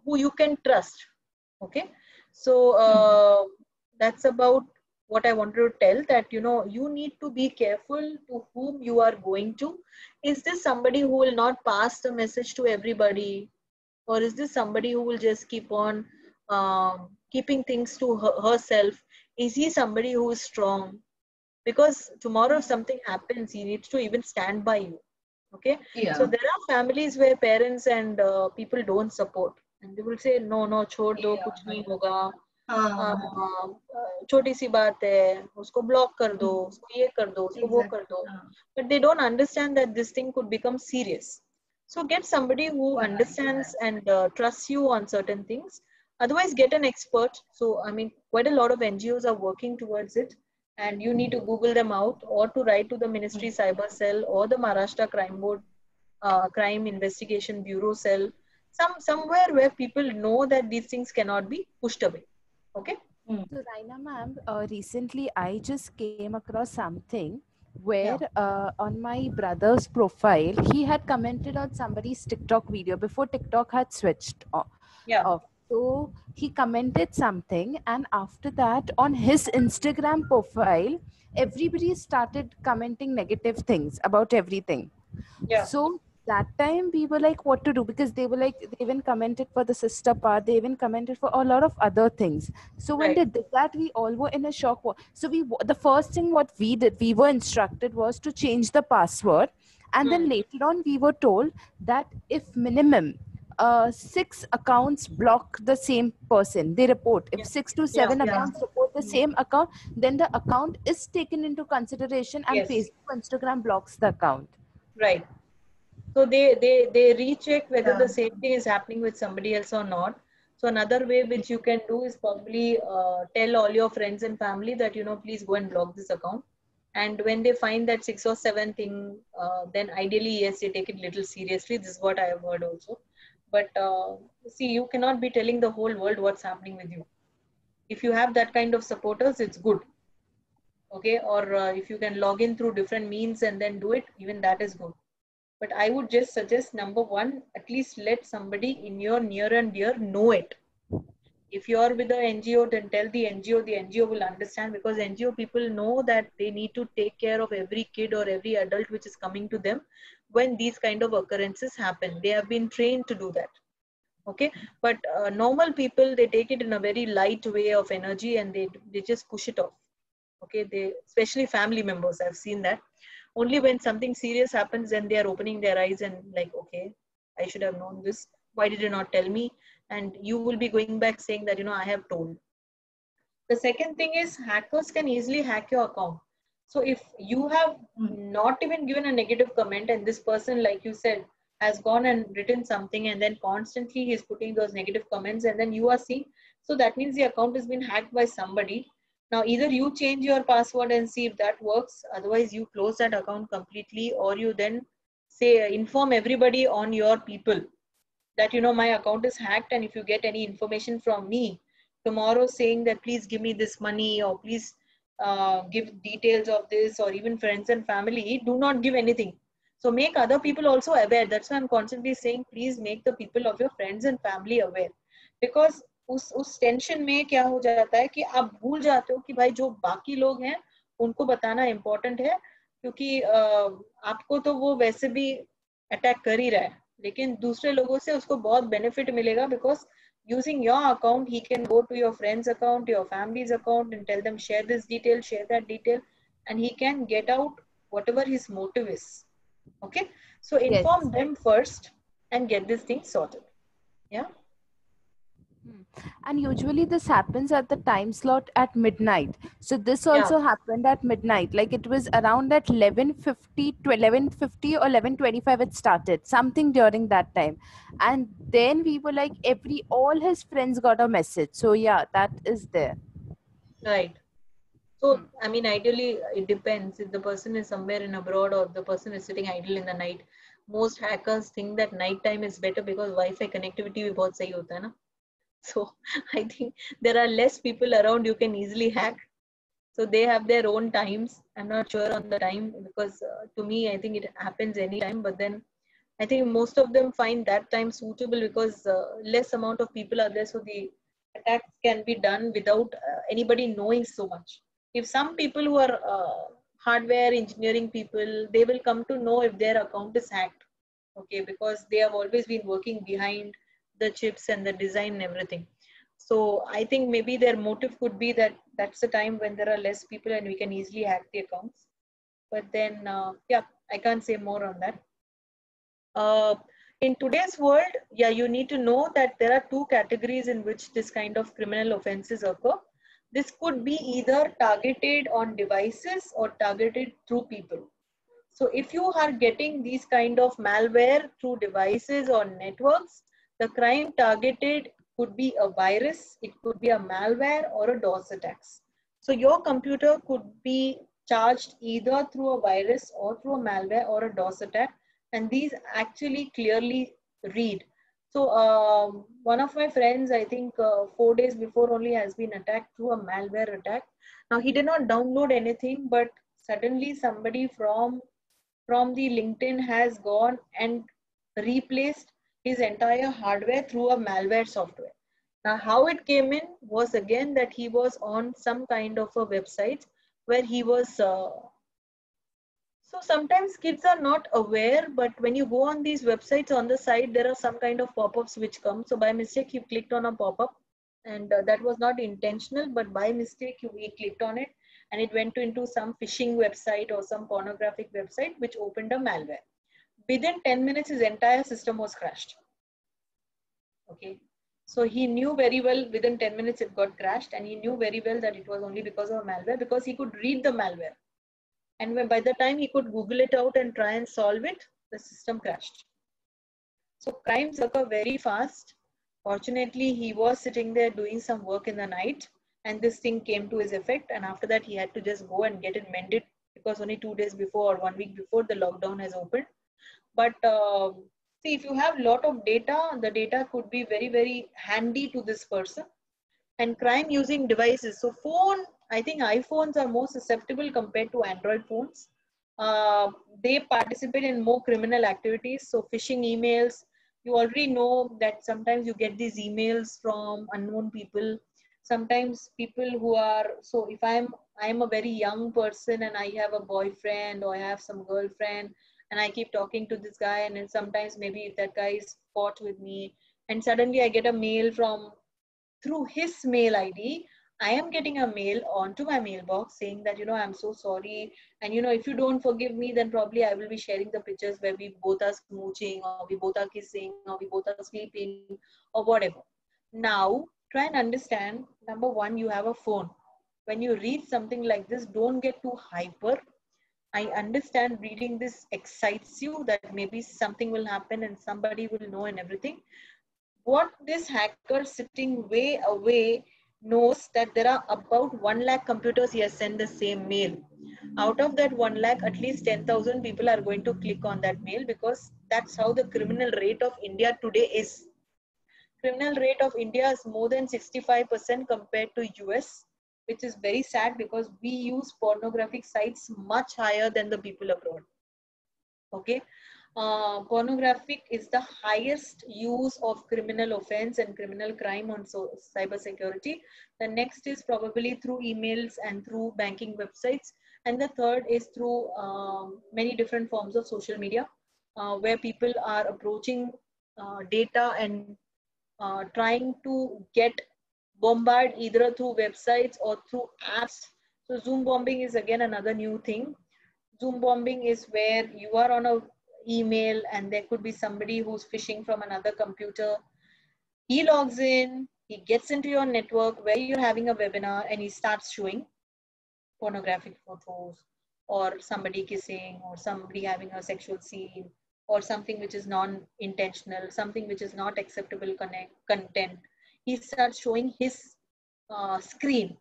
who you can trust. Okay. So that's about what I wanted to tell, that you need to be careful to whom you are going to. Is this somebody who will not pass the message to everybody, or is this somebody who will just keep on keeping things to herself? Is he somebody who is strong? Because tomorrow if something happens, he needs to even stand by you. Okay. So there are families where parents and people don't support, and they will say no chhod do, kuch nahi hoga, छोटी सी बात है, उसको block कर दो, उसको ये कर दो, उसको वो कर दो. But they don't understand that this thing could become serious. So get somebody who understands and trusts you on certain things. Otherwise, get an expert. So, I mean, quite a lot of NGOs are working towards it, and you need to Google them out, or to write to the Ministry Cyber Cell or the Maharashtra Crime Board Crime Investigation Bureau Cell, somewhere where people know that these things cannot be pushed away. Okay. So Raina ma'am, recently I just came across something where on my brother's profile, he had commented on somebody's TikTok video before TikTok had switched off. So he commented something, and after that on his Instagram profile, everybody started commenting negative things about everything. So that time we were like, what to do? Because they were like, they even commented for the sister part, they even commented for a lot of other things. So when they did that, we all were in a shock. So the first thing what we did, we were instructed was to change the password. And then later on, we were told that if minimum 6 accounts block the same person, they report. If 6 to 7 accounts report the same account, then the account is taken into consideration and Facebook, Instagram blocks the account. Right. So they recheck whether the same thing is happening with somebody else or not. So another way which you can do is probably tell all your friends and family that, you know, please go and block this account. And when they find that 6 or 7 thing, then ideally, yes, they take it little seriously. This is what I have heard also. But see, you cannot be telling the whole world what's happening with you. If you have that kind of supporters, it's good. Okay. Or if you can log in through different means and then do it, even that is good. But I would just suggest, number one, at least let somebody in your near and dear know it. If you are with the NGO, then tell the NGO will understand, because NGO people know that they need to take care of every kid or every adult which is coming to them when these kind of occurrences happen. They have been trained to do that. Okay. But normal people, they take it in a very light way of energy and they just push it off. Okay. Especially family members, I've seen that. Only when something serious happens, then they are opening their eyes and like, okay, I should have known this. Why did you not tell me? And you will be going back saying that, you know, I have told. The second thing is, hackers can easily hack your account. So if you have not even given a negative comment and this person, like you said, has gone and written something and then constantly he's putting those negative comments and then you are seeing, so that means the account has been hacked by somebody. Now, either you change your password and see if that works. Otherwise, you close that account completely, or you then say, inform everybody on your people that, you know, my account is hacked. And if you get any information from me tomorrow saying that, please give me this money or please give details of this, or even friends and family, do not give anything. So make other people also aware. That's why I'm constantly saying, please make the people of your friends and family aware. Because उस tension में क्या हो जाता है कि आप भूल जाते हो कि भाई जो बाकी लोग हैं उनको बताना इम्पोर्टेंट है, क्योंकि आपको तो वो वैसे भी अटैक कर ही रहा है, लेकिन दूसरे लोगों से उसको बहुत बेनिफिट मिलेगा, because using your account he can go to your friend's account, your family's account, and tell them share this detail, share that detail, and he can get out whatever his motive is. Okay, so inform them first and get this thing sorted. Yeah. And usually this happens at the time slot at midnight. So this also happened at midnight. Like it was around at 11:50 to 11:50 or 11:25 it started. Something during that time. And then we were like, all his friends got a message. So yeah, that is there. Right. So, I mean, ideally, it depends. If the person is somewhere in abroad or the person is sitting idle in the night, most hackers think that night time is better because Wi-Fi connectivity भी बहुत सही होता है ना. So I think there are less people around you can easily hack. So they have their own times. I'm not sure on the time because to me, I think it happens anytime. But then I think most of them find that time suitable because less amount of people are there. So the attacks can be done without anybody knowing so much. If some people who are hardware engineering people, they will come to know if their account is hacked. Okay, because they have always been working behind the chips and the design and everything. So I think maybe their motive could be that that's the time when there are less people and we can easily hack the accounts. But then, yeah, I can't say more on that. In today's world, yeah, you need to know that there are two categories in which this kind of criminal offenses occur. This could be either targeted on devices or targeted through people. So if you are getting these kind of malware through devices or networks, the crime targeted could be a virus, it could be a malware or a DOS attacks. So your computer could be charged either through a virus or through a malware or a DOS attack, and these actually clearly read. So one of my friends, I think 4 days before only, has been attacked through a malware attack. Now he did not download anything, but suddenly somebody from the LinkedIn has gone and replaced his entire hardware through a malware software. Now, how it came in was again that he was on some kind of a website where he was So sometimes kids are not aware, but when you go on these websites, on the side, there are some kind of pop-ups which come. So by mistake, you clicked on a pop-up, and that was not intentional, but by mistake, we clicked on it, and it went into some phishing website or some pornographic website, which opened a malware. Within 10 minutes, his entire system was crashed. Okay. So he knew very well within 10 minutes it got crashed, and he knew very well that it was only because of malware, because he could read the malware. And when, by the time he could Google it out and try and solve it, the system crashed. So crimes occur very fast. Fortunately, he was sitting there doing some work in the night, and this thing came to his effect. And after that, he had to just go and get it mended, because only 2 days before or 1 week before the lockdown has opened. But see, if you have a lot of data, the data could be very, very handy to this person. And crime using devices. So phone, I think iPhones are more susceptible compared to Android phones. They participate in more criminal activities. So phishing emails, you already know that sometimes you get these emails from unknown people. Sometimes people who are, so if I'm a very young person and I have a boyfriend or I have some girlfriend and I keep talking to this guy, and then sometimes maybe if that guy is fought with me and suddenly I get a mail from through his mail ID, I am getting a mail onto my mailbox saying that, I'm so sorry. And, if you don't forgive me, then probably I will be sharing the pictures where we both are smooching or we both are kissing or we both are sleeping or whatever. Now, try and understand, number one, you have a phone. When you read something like this, don't get too hyper. I understand reading this excites you that maybe something will happen and somebody will know and everything. What this hacker sitting way away knows that there are about 1 lakh computers he has sent the same mail. Out of that 1 lakh, at least 10,000 people are going to click on that mail, because that's how the criminal rate of India today is. Criminal rate of India is more than 65% compared to US, which is very sad because we use pornographic sites much higher than the people abroad. Okay. Pornographic is the highest use of criminal offense and criminal crime on cyber security. The next is probably through emails and through banking websites. And the third is through many different forms of social media, where people are approaching data and trying to get bombarded either through websites or through apps. So Zoom bombing is again another new thing. Zoom bombing is where you are on a email and there could be somebody who's phishing from another computer. He logs in, he gets into your network where you're having a webinar, and he starts showing pornographic photos or somebody kissing or somebody having a sexual scene or something which is non-intentional, something which is not acceptable content. He starts showing his screen,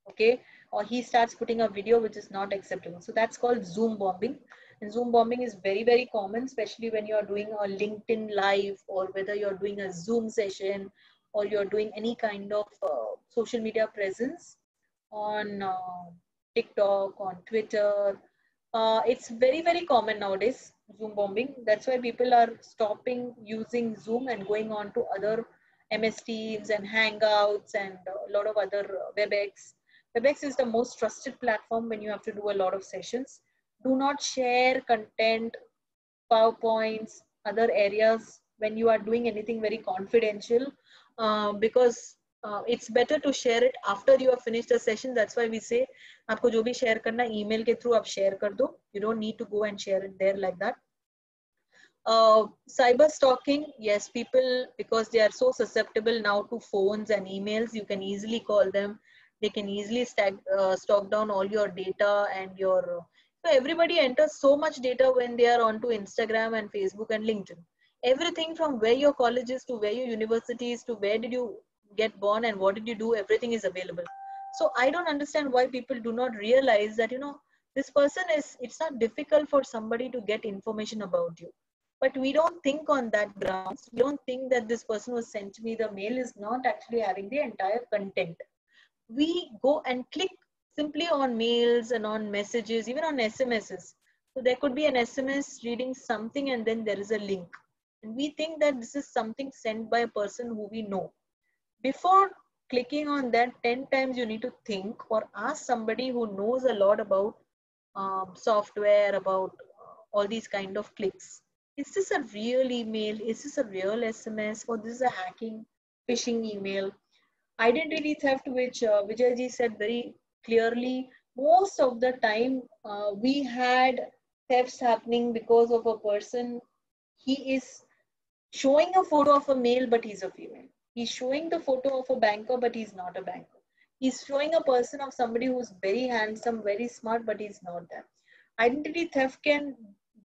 okay, or he starts putting a video which is not acceptable. So that's called Zoom bombing. And Zoom bombing is very, very common, especially when you're doing a LinkedIn live, or whether you're doing a Zoom session, or you're doing any kind of social media presence on TikTok, on Twitter. It's very, very common nowadays, Zoom bombing. That's why people are stopping using Zoom and going on to other MS Teams and Hangouts and a lot of other WebEx. WebEx is the most trusted platform when you have to do a lot of sessions. Do not share content, PowerPoints, other areas when you are doing anything very confidential, because it's better to share it after you have finished the session. That's why we say, आपको जो भी share करना email के through आप share कर दो. You don't need to go and share it there like that. Cyber stalking, yes, people, because they are so susceptible now to phones and emails, you can easily call them. They can easily stalk down all your data and your. So everybody enters so much data when they are onto Instagram and Facebook and LinkedIn. Everything from where your college is to where your university is to where did you get born and what did you do, everything is available. So I don't understand why people do not realize that, this person is, it's not difficult for somebody to get information about you. But we don't think on that grounds. We don't think that this person who sent me the mail is not actually having the entire content. We go and click simply on mails and on messages, even on SMSs. So there could be an SMS reading something and then there is a link. And we think that this is something sent by a person who we know. Before clicking on that 10 times, you need to think or ask somebody who knows a lot about software, about all these kind of clicks. Is this a real email? Is this a real SMS? Or this is a hacking, phishing email? Identity theft, which Vijayji said very clearly, most of the time we had thefts happening because of a person. He is showing a photo of a male, but he's a female. He's showing the photo of a banker, but he's not a banker. He's showing a person of somebody who's very handsome, very smart, but he's not that. Identity theft can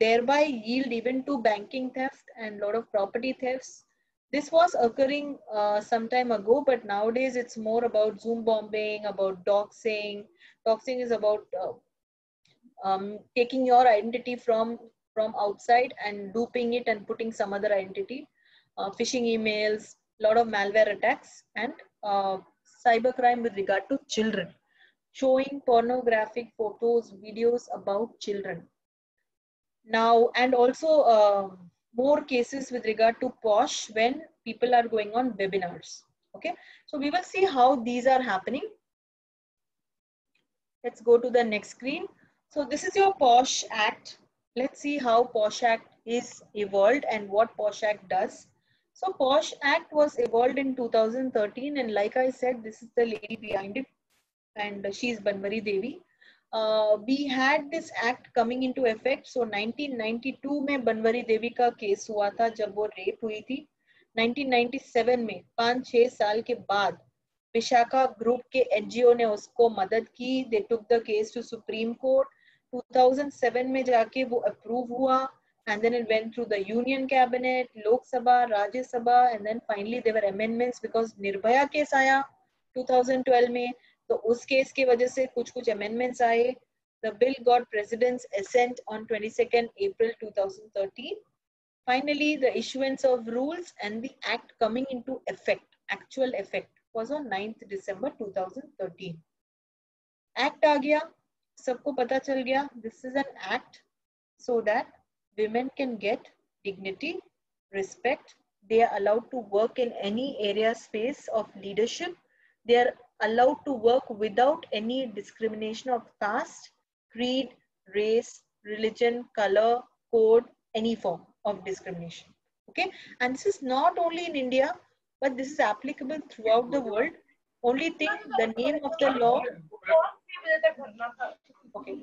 thereby yield even to banking theft and a lot of property thefts. This was occurring some time ago, but nowadays it's more about Zoom bombing, about doxing. Doxing is about taking your identity from outside and looping it and putting some other identity. Phishing emails, a lot of malware attacks, and cybercrime with regard to children, showing pornographic photos, videos about children. Now, and also more cases with regard to POSH when people are going on webinars. Okay, so we will see how these are happening. Let's go to the next screen. So this is your POSH Act. Let's see how POSH Act is evolved and what POSH Act does. So POSH Act was evolved in 2013, and like I said, this is the lady behind it, and she is Banwari Devi. We had this act coming into effect. So 1992 में बनवरी देवी का case हुआ था जब वो rape हुई थी. 1997 में 5-6 साल के बाद विशाखा ग्रुप के एनजीओ ने उसको मदद की. They took the case to Supreme Court. 2007 में जाके वो अप्रूव हुआ, and then it went through the Union Cabinet, Lok Sabha, Rajya Sabha, and then finally there were amendments because Nirbhaya case आया 2012 में. तो उस केस की वजह से कुछ amendments आए. The bill got president's assent on 22nd April 2013. Finally, the issuance of rules and the act coming into effect, actual effect, was on 9th December 2013. Act आ गया, सबको पता चल गया. This is an act so that women can get dignity, respect. They are allowed to work in any area space of leadership. They are allowed to work without any discrimination of caste, creed, race, religion, color, code, any form of discrimination. Okay, and this is not only in India, but this is applicable throughout the world. Only thing, the name of the law. Okay.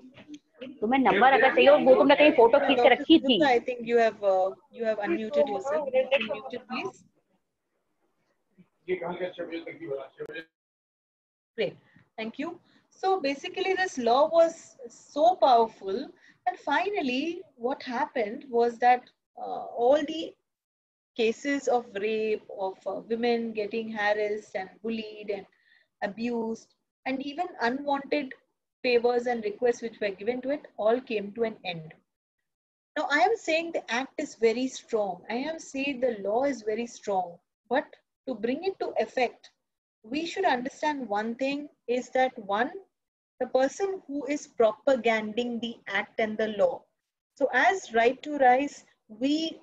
तुम्हें number अगर चाहिए हो वो तुमने कहीं photo खींच के रखी थी. I think you have unmuted yourself. Unmuted, please. Great, thank you. So basically this law was so powerful that finally what happened was that all the cases of rape, of women getting harassed and bullied and abused, and even unwanted favors and requests which were given to it, all came to an end. Now I am saying the act is very strong. I am saying the law is very strong, but to bring it to effect, we should understand one thing is that one, the person who is propaganding the act and the law. So as Right to Rise, we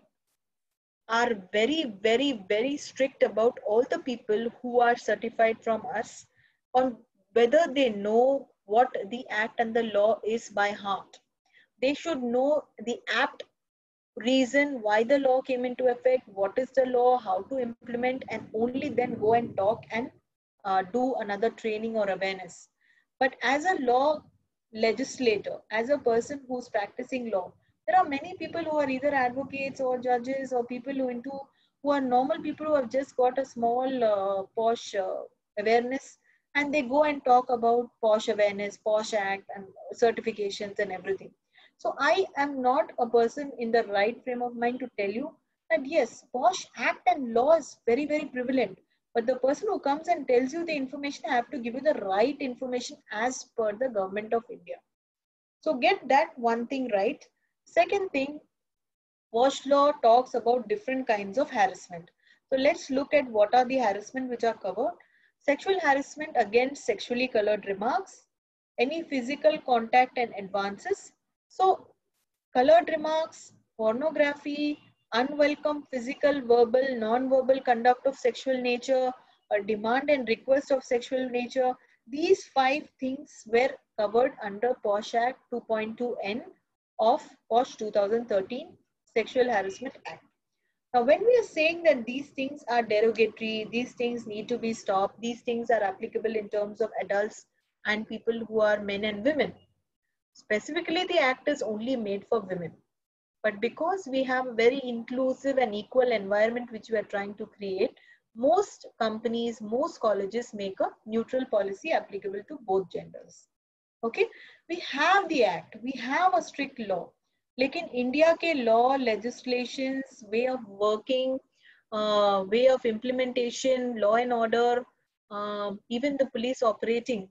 are very, very, very strict about all the people who are certified from us on whether they know what the act and the law is by heart. They should know the apt reason why the law came into effect, what is the law, how to implement, and only then go and talk and do another training or awareness. But as a law legislator, as a person who's practicing law, there are many people who are either advocates or judges or people who are normal people who have just got a small POSH awareness, and they go and talk about POSH awareness, POSH Act and certifications and everything. So I am not a person in the right frame of mind to tell you that yes, POSH Act and law is very, very prevalent. But the person who comes and tells you the information, I have to give you the right information as per the government of India. So get that one thing right. Second thing, POSH law talks about different kinds of harassment. So let's look at what are the harassment which are covered. Sexual harassment against sexually colored remarks, any physical contact and advances. So colored remarks, pornography, unwelcome physical, verbal, non-verbal conduct of sexual nature, or demand and request of sexual nature, These 5 things were covered under POSH Act 2.2N of POSH 2013 Sexual Harassment Act. Now, when we are saying that these things are derogatory, these things need to be stopped, these things are applicable in terms of adults and people who are men and women. Specifically, the act is only made for women. But because we have a very inclusive and equal environment which we are trying to create, most companies, most colleges make a neutral policy applicable to both genders. Okay, we have the act, we have a strict law. लेकिन India के law, legislations, way of working, way of implementation, law and order, even the police operating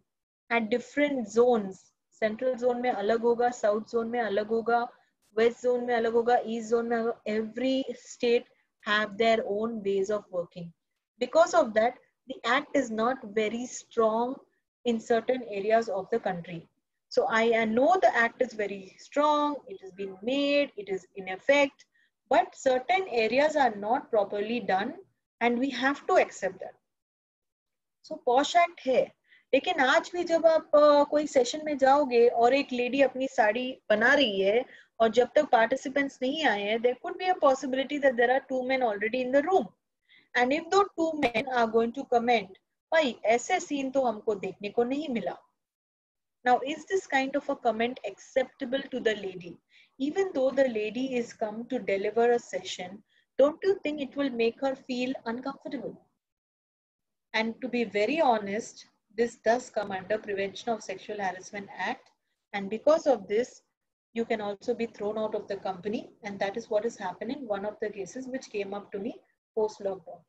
at different zones. Central zone में अलग होगा, south zone में अलग होगा, west zone में अलग होगा, east zone में अलग. Every state have their own ways of working. Because of that, the act is not very strong in certain areas of the country. So I know the act is very strong, it has been made, it is in effect, but certain areas are not properly done and we have to accept that. So POSH Act है, लेकिन आज भी जब आप कोई session में जाओगे और एक लेडी अपनी साड़ी बना रही है और जब तक पार्टिसिपेंट्स नहीं आए हैं, there could be a possibility that there are 2 men already in the room. And if those 2 men are going to comment, भाई ऐसे सीन तो हमको देखने को नहीं मिला. Now, is this kind of a comment acceptable to the lady? Even though the lady is come to deliver a session, don't you think it will make her feel uncomfortable? And to be very honest, this does come under Prevention of Sexual Harassment Act. And because of this, you can also be thrown out of the company. And that is what has happened in one of the cases which came up to me post-lockdown.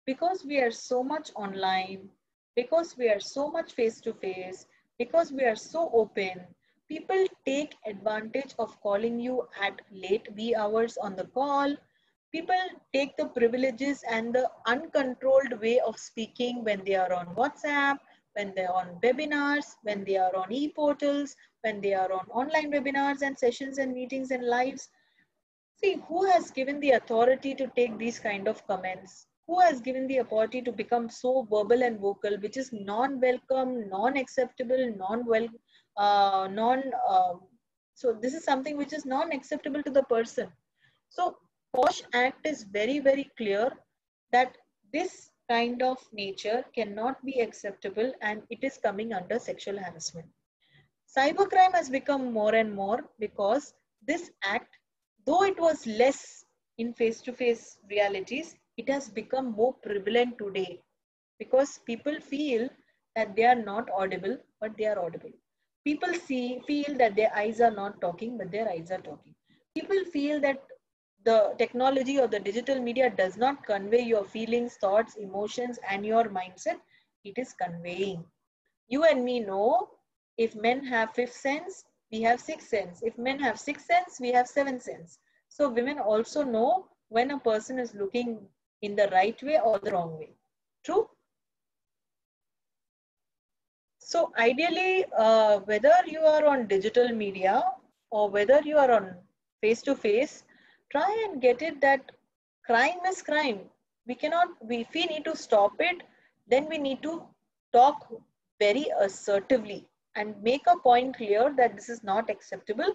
Because we are so much online, because we are so much face-to-face, because we are so open, people take advantage of calling you at late wee hours on the call. People take the privileges and the uncontrolled way of speaking when they are on WhatsApp, when they are on webinars, when they are on e-portals, when they are on online webinars and sessions and meetings and lives. See, who has given the authority to take these kind of comments? Who has given the authority to become so verbal and vocal, which is non-welcome, non-acceptable, so this is something which is non-acceptable to the person. So POSH Act is very, very clear that this kind of nature cannot be acceptable and it is coming under sexual harassment. Cybercrime has become more and more because this act, though it was less in face-to-face realities, it has become more prevalent today because people feel that they are not audible, but they are audible. People feel that their eyes are not talking, but their eyes are talking. People feel that the technology or the digital media does not convey your feelings, thoughts, emotions, and your mindset. It is conveying. You and me know if men have 5th sense, we have 6th sense. If men have 6th sense, we have 7th sense. So women also know when a person is looking in the right way or the wrong way. True? So ideally, whether you are on digital media or whether you are on face-to-face, try and get it that crime is crime. If we need to stop it, then we need to talk very assertively and make a point clear that this is not acceptable.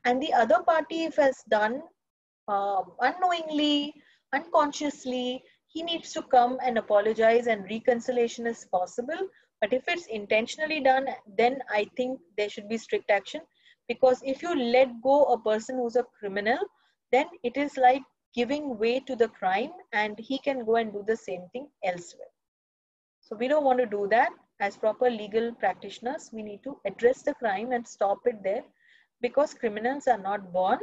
And the other party, if has done unknowingly, unconsciously, he needs to come and apologize and reconciliation is possible. But if it's intentionally done, then I think there should be strict action, because if you let go a person who's a criminal, then it is like giving way to the crime and he can go and do the same thing elsewhere. So we don't want to do that. As proper legal practitioners, we need to address the crime and stop it there, because criminals are not born,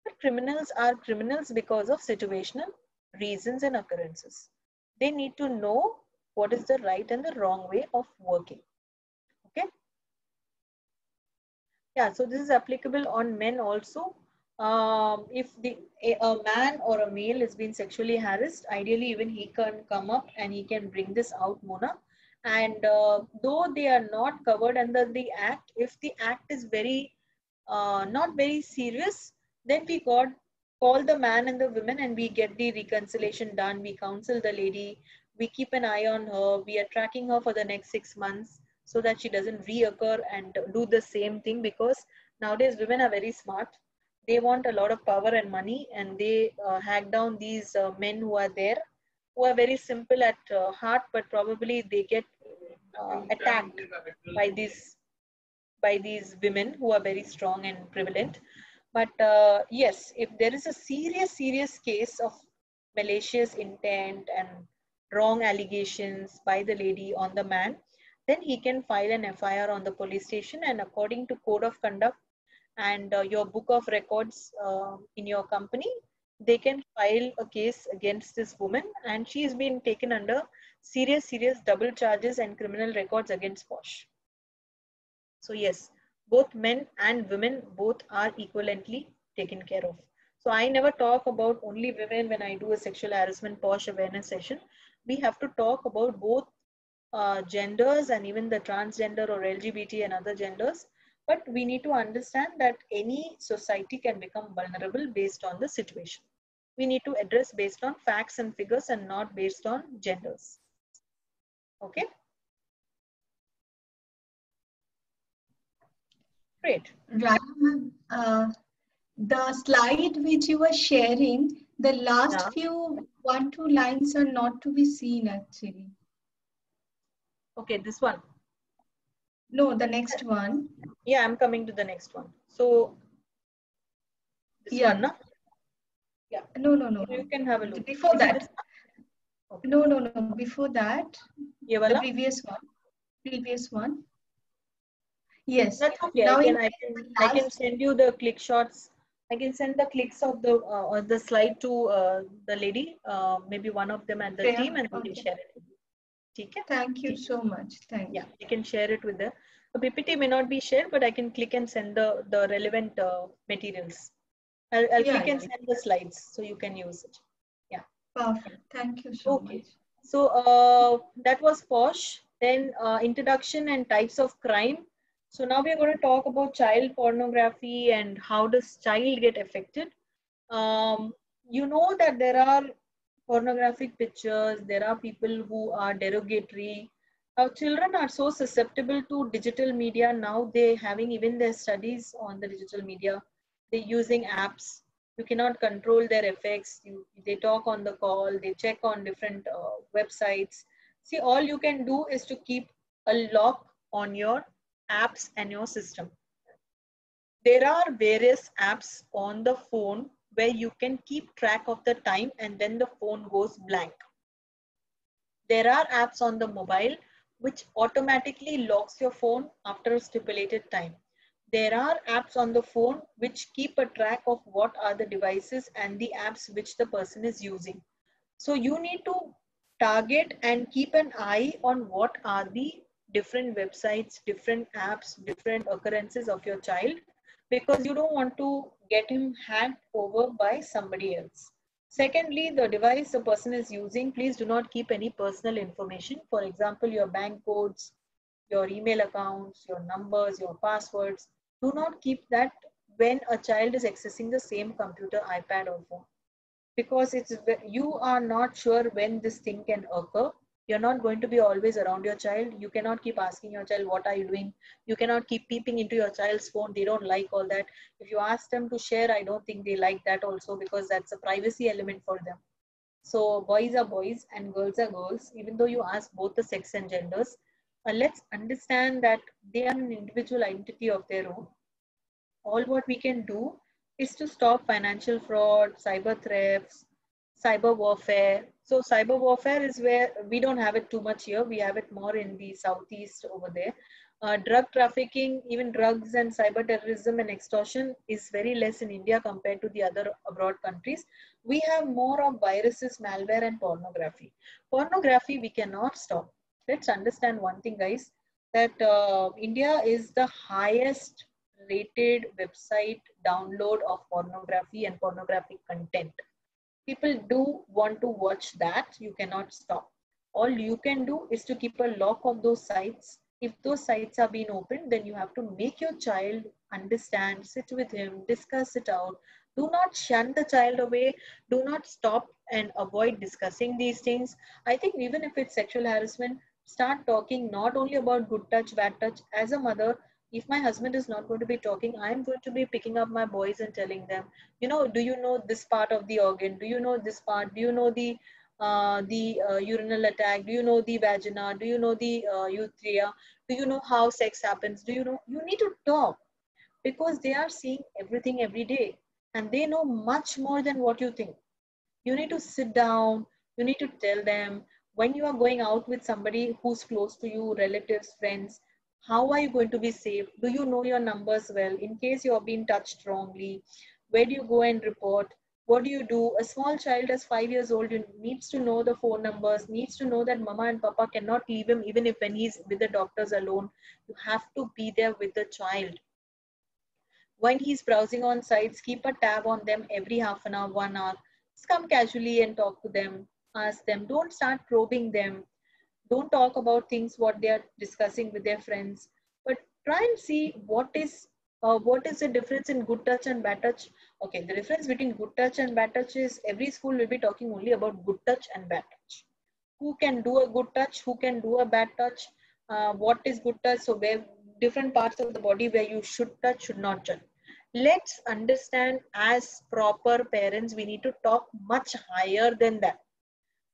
but criminals are criminals because of situational reasons and occurrences. They need to know what is the right and the wrong way of working. Okay. Yeah, so this is applicable on men also. If a man or a male is being sexually harassed, ideally even he can come up and he can bring this out, Mona. And though they are not covered under the act, if the act is very not very serious, then we call the man and the women and we get the reconciliation done. We counsel the lady, We keep an eye on her. We are tracking her for the next 6 months so that she doesn't reoccur and do the same thing, because nowadays women are very smart. They want a lot of power and money, and they hack down these men who are there, who are very simple at heart, but probably they get attacked by these women who are very strong and prevalent. But yes, if there is a serious case of malicious intent and wrong allegations by the lady on the man, then he can file an FIR on the police station, and according to code of conduct and your book of records in your company, they can file a case against this woman, and she is being taken under serious double charges and criminal records against Posh. So yes, both men and women both are equivalently taken care of. So I never talk about only women when I do a sexual harassment Posh awareness session. We have to talk about both genders and even the transgender or LGBT and other genders. But we need to understand that any society can become vulnerable based on the situation. We need to address based on facts and figures and not based on genders. Okay? Great. Right. The slide which you were sharing, the last few 1-2 lines are not to be seen actually. Okay, this one. No, the next one. Yeah, I'm coming to the next one. So this one, no? Yeah. No. You can have a look. Before that. Okay. No. Before that. The previous one. Yes. That's okay. I can send you the click shots. I can send the clicks of the slide to the lady, maybe one of them at the team, and we can share it. Okay? Thank you so much. Thank you. Yeah, you can share it with the PPT may not be shared, but I can click and send the relevant materials. I'll click and send the slides so you can use it. Yeah. Perfect. Thank you so much. So that was Posh. Then introduction and types of crime. So now we are going to talk about child pornography and how does child get affected. You know that there are pornographic pictures, there are people who are derogatory. Now children are so susceptible to digital media. Now they having even their studies on the digital media. They're using apps. You cannot control their effects. They talk on the call, they check on different websites. See, all you can do is to keep a lock on your apps and your system. There are various apps on the phone where you can keep track of the time and then the phone goes blank. There are apps on the mobile which automatically locks your phone after a stipulated time. There are apps on the phone which keep a track of what are the devices and the apps which the person is using. So you need to target and keep an eye on what are the different websites, different apps, different occurrences of your child, because you don't want to get him hacked over by somebody else. Secondly, the device the person is using, please do not keep any personal information. For example, your bank codes, your email accounts, your numbers, your passwords. Do not keep that when a child is accessing the same computer, iPad or phone. Because you are not sure when this thing can occur. You're not going to be always around your child. You cannot keep asking your child, what are you doing? You cannot keep peeping into your child's phone. They don't like all that. If you ask them to share, I don't think they like that also, because that's a privacy element for them. So boys are boys and girls are girls, even though you ask both the sex and genders. Let's understand that they are an individual identity of their own. All what we can do is to stop financial fraud, cyber thefts, cyber warfare. So cyber warfare is where we don't have it too much here. We have it more in the southeast over there. Drug trafficking, even drugs and cyber terrorism and extortion is very less in India compared to the other abroad countries. We have more of viruses, malware and pornography. Pornography we cannot stop. Let's understand one thing, guys, that India is the highest rated website download of pornography and pornographic content. People do want to watch that. You cannot stop. All you can do is to keep a lock of those sites. If those sites are being opened, then you have to make your child understand, sit with him, discuss it out. Do not shun the child away. Do not stop and avoid discussing these things. I think even if it's sexual harassment, start talking not only about good touch, bad touch. As a mother, if my husband is not going to be talking, I'm going to be picking up my boys and telling them, you know, do you know this part of the organ? Do you know this part? Do you know the urinal attack? Do you know the vagina? Do you know the urethra? Do you know how sex happens? Do you know? You need to talk, because they are seeing everything every day and they know much more than what you think. You need to sit down, you need to tell them when you are going out with somebody who's close to you, relatives, friends, how are you going to be safe? Do you know your numbers well? In case you are being touched wrongly, where do you go and report? What do you do? A small child as 5 years old needs to know the phone numbers, needs to know that mama and papa cannot leave him even if when he's with the doctors alone. You have to be there with the child. When he's browsing on sites, keep a tab on them every half an hour, 1 hour. Just come casually and talk to them, ask them. Don't start probing them. Don't talk about things what they are discussing with their friends. But try and see what is the difference in good touch and bad touch. Okay, the difference between good touch and bad touch is every school will be talking only about good touch and bad touch. Who can do a good touch? Who can do a bad touch? What is good touch? So where different parts of the body where you should touch, should not touch. Let's understand, as proper parents, we need to talk much higher than that.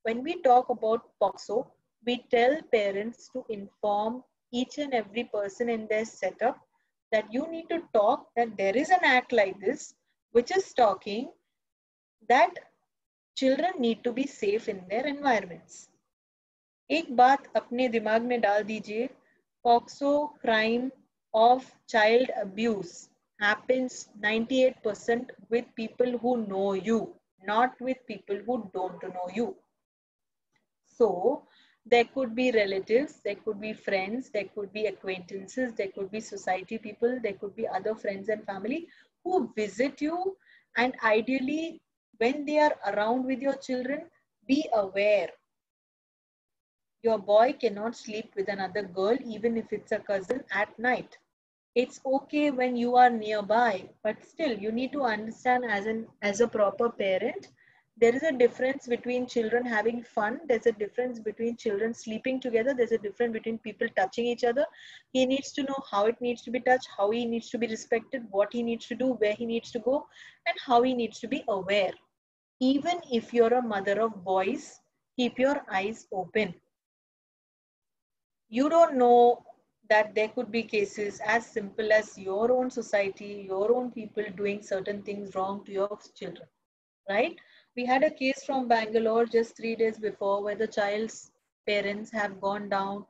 When we talk about POCSO, we tell parents to inform each and every person in their setup that you need to talk, that there is an act like this, which is talking that children need to be safe in their environments. एक बात अपने दिमाग में डाल दीजिए, POCSO crime of child abuse happens 98% with people who know you, not with people who don't know you. So there could be relatives, there could be friends, there could be acquaintances, there could be society people, there could be other friends and family who visit you, and ideally when they are around with your children, be aware. Your boy cannot sleep with another girl, even if it's a cousin, at night. It's okay when you are nearby, but still you need to understand as a proper parent, there is a difference between children having fun. There's a difference between children sleeping together. There's a difference between people touching each other. He needs to know how it needs to be touched, how he needs to be respected, what he needs to do, where he needs to go, and how he needs to be aware. Even if you're a mother of boys, keep your eyes open. You don't know that there could be cases as simple as your own society, your own people doing certain things wrong to your children, right? We had a case from Bangalore just 3 days before where the child's parents have gone down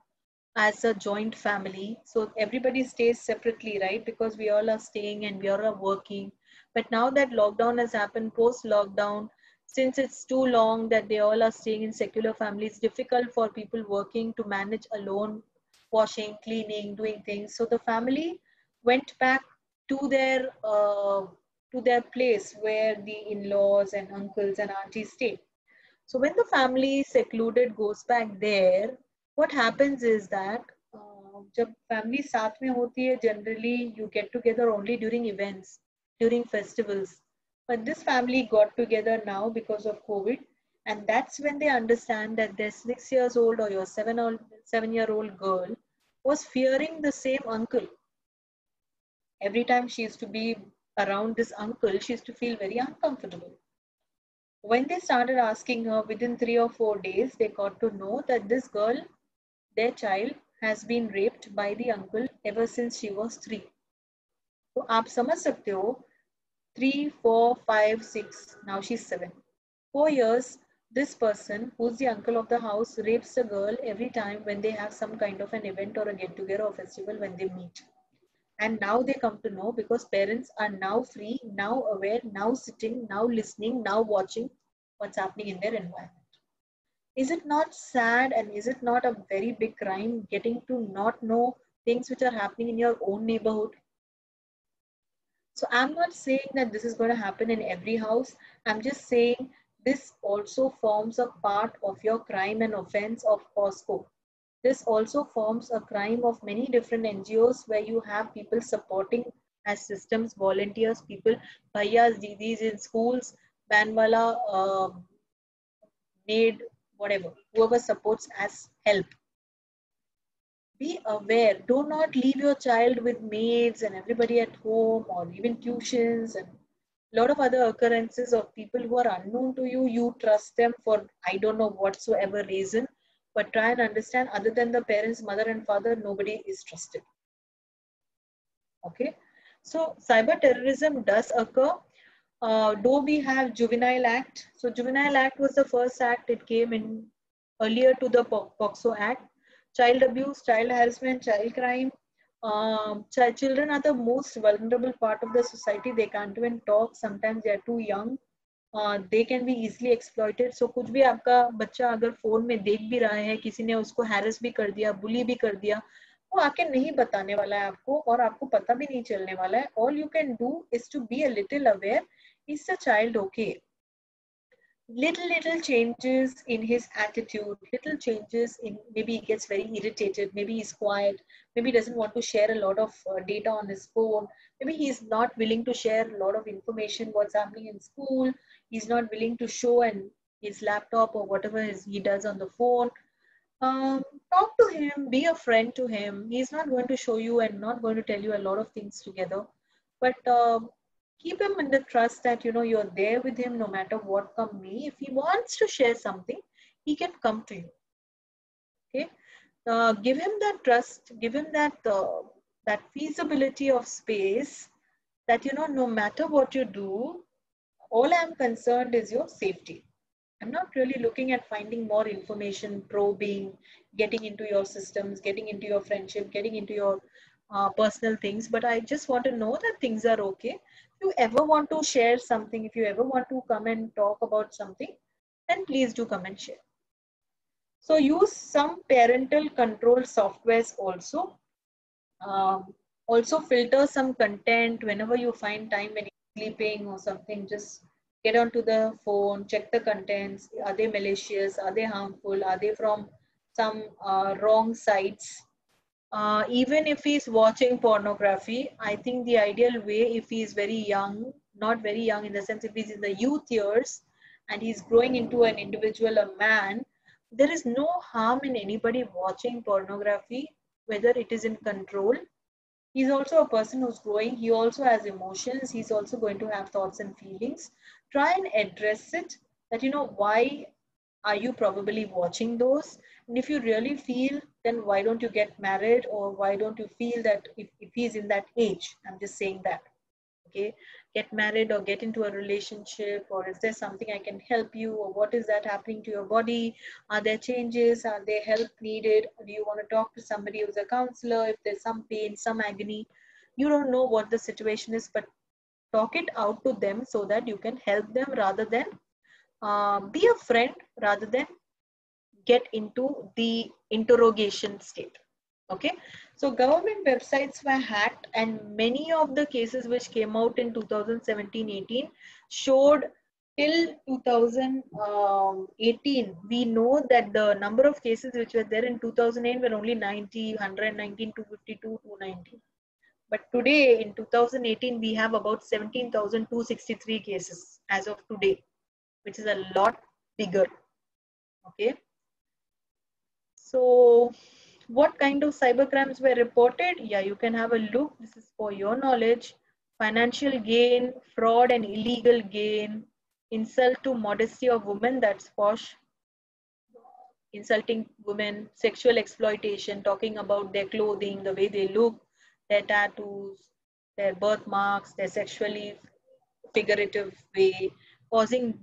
as a joint family. So everybody stays separately, right? Because we all are staying and we all are working. But now that lockdown has happened, post-lockdown, since it's too long that they all are staying in secular families, it's difficult for people working to manage alone, washing, cleaning, doing things. So the family went back to their place where the in-laws and uncles and aunties stay. So when the family secluded goes back there, what happens is that जब family साथ में होती है, generally you get together only during events, during festivals. But this family got together now because of COVID, and that's when they understand that their 6 years old or your 7-year-old girl was fearing the same uncle. Every time she used to be around this uncle, she used to feel very uncomfortable. When they started asking her, within 3 or 4 days, they got to know that this girl, their child, has been raped by the uncle ever since she was 3. So आप समझ सकते हो, 3, 4, 5, 6, now she's 7. 4 years, this person, who's the uncle of the house, rapes the girl every time when they have some kind of an event or a get-together or festival when they meet. And now they come to know because parents are now free, now aware, now sitting, now listening, now watching what's happening in their environment. Is it not sad, and is it not a very big crime getting to not know things which are happening in your own neighborhood? So I'm not saying that this is going to happen in every house. I'm just saying this also forms a part of your crime and offense of POSCO. This also forms a crime of many different NGOs where you have people supporting as systems, volunteers, people, bhaiyas, didis in schools, banwala, maid, whatever, whoever supports as help. Be aware. Do not leave your child with maids and everybody at home, or even tuitions and a lot of other occurrences of people who are unknown to you. You trust them for I don't know whatsoever reason, but try and understand, other than the parents, mother and father, nobody is trusted. Okay, so cyber terrorism does occur. Though we have Juvenile Act. So Juvenile Act was the first act. It came in earlier to the POCSO Act. Child abuse, child harassment, child crime. Children are the most vulnerable part of the society. They can't even talk. Sometimes they are too young. They can be easily exploited. So कुछ भी आपका बच्चा अगर phone में देख भी रहा है, किसी ने उसको हैरेस भी कर दिया, बुली भी कर दिया, वो आके नहीं बताने वाला है आपको, और आपको पता भी नहीं चलने वाला है. All you can do is to be a little aware. Is the child okay? Little changes in his attitude, little changes in, maybe he gets very irritated, maybe he's quiet, maybe he doesn't want to share a lot of data on his phone, maybe he's not willing to share a lot of information what's happening in school, he's not willing to show and his laptop or whatever he does on the phone. Talk to him, be a friend to him. He's not going to show you and not going to tell you a lot of things together, but keep him in the trust that you're there with him no matter what come may. If he wants to share something, he can come to you. Okay, give him that trust, give him that that feasibility of space, that no matter what you do, all I'm concerned is your safety. I'm not really looking at finding more information, probing, getting into your systems, getting into your friendship, getting into your personal things, but I just want to know that things are okay. If you ever want to share something, if you ever want to come and talk about something, then please do come and share. So use some parental control softwares also. Also filter some content whenever you find time, when you're sleeping or something, just get onto the phone, check the contents. Are they malicious? Are they harmful? Are they from some wrong sites? Even if he's watching pornography, I think the ideal way, if he's very young, not very young in the sense if he's in the youth years and he's growing into an individual, a man, there is no harm in anybody watching pornography, whether it is in control. He's also a person who's growing. He also has emotions. He's also going to have thoughts and feelings. Try and address it, that, why are you probably watching those? And if you really feel, then why don't you get married? Or why don't you feel that if he's in that age, I'm just saying that, okay, get married or get into a relationship, or is there something I can help you, or what is that happening to your body? Are there changes? Are there help needed? Do you want to talk to somebody who's a counselor? If there's some pain, some agony, you don't know what the situation is, but talk it out to them so that you can help them, rather than be a friend, rather than get into the interrogation state. Okay, so government websites were hacked, and many of the cases which came out in 2017-18 showed till 2018. We know that the number of cases which were there in 2008 were only 90, 119, 252, 290. But today in 2018, we have about 17,263 cases as of today, which is a lot bigger. Okay. So what kind of cybercrimes were reported? Yeah, you can have a look. This is for your knowledge. Financial gain, fraud and illegal gain, insult to modesty of women, that's posh. Insulting women, sexual exploitation, talking about their clothing, the way they look, their tattoos, their birthmarks, their sexually figurative way, causing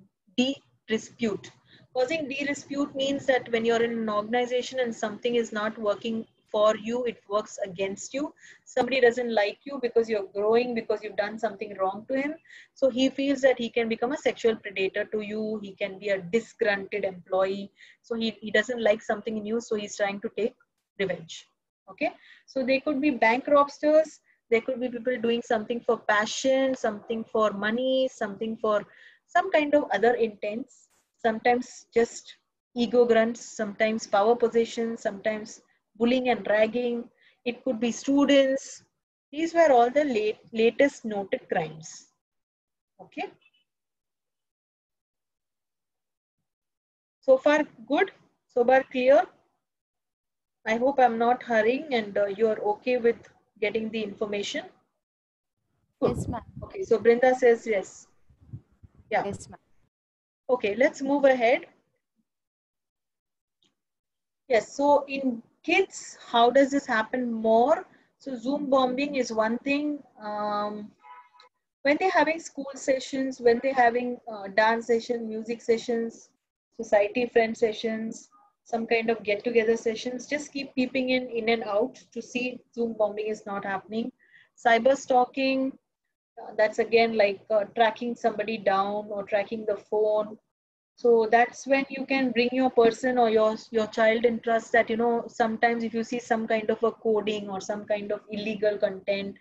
dispute. Causing dispute means that when you're in an organization and something is not working for you, it works against you. Somebody doesn't like you because you're growing, because you've done something wrong to him. So he feels that he can become a sexual predator to you. He can be a disgruntled employee. So he doesn't like something in you. So he's trying to take revenge. Okay. So they could be bank robsters. There could be people doing something for passion, something for money, something for some kind of other intents. Sometimes just ego grunts, sometimes power positions, sometimes bullying and ragging. It could be students. These were all the latest noted crimes. Okay. So far good, so far clear. I hope I'm not hurrying and you're okay with getting the information. Good. Yes, ma'am. Okay, so Brinda says yes. Yeah. Yes, ma'am. Okay, let's move ahead. Yes, so in kids, how does this happen more? So Zoom bombing is one thing. When they're having school sessions, when they're having dance sessions, music sessions, society friend sessions, some kind of get-together sessions, just keep peeping in and out to see Zoom bombing is not happening. Cyber stalking, that's again like tracking somebody down or tracking the phone. So that's when you can bring your person or your child in trust that, you know, sometimes if you see some kind of a coding or some kind of illegal content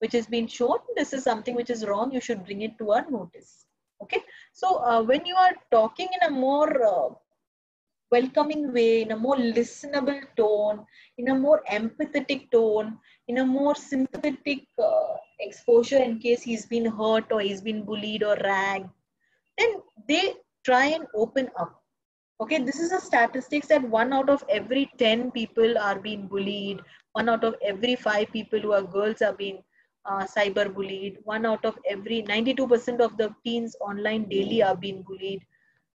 which has been shown, this is something which is wrong, you should bring it to our notice. Okay. So when you are talking in a more welcoming way, in a more listenable tone, in a more empathetic tone, in a more sympathetic exposure in case he's been hurt or he's been bullied or ragged, then they try and open up. Okay, this is a statistics that 1 out of every 10 people are being bullied. 1 out of every 5 people who are girls are being cyber bullied. 1 out of every 92% of the teens online daily are being bullied.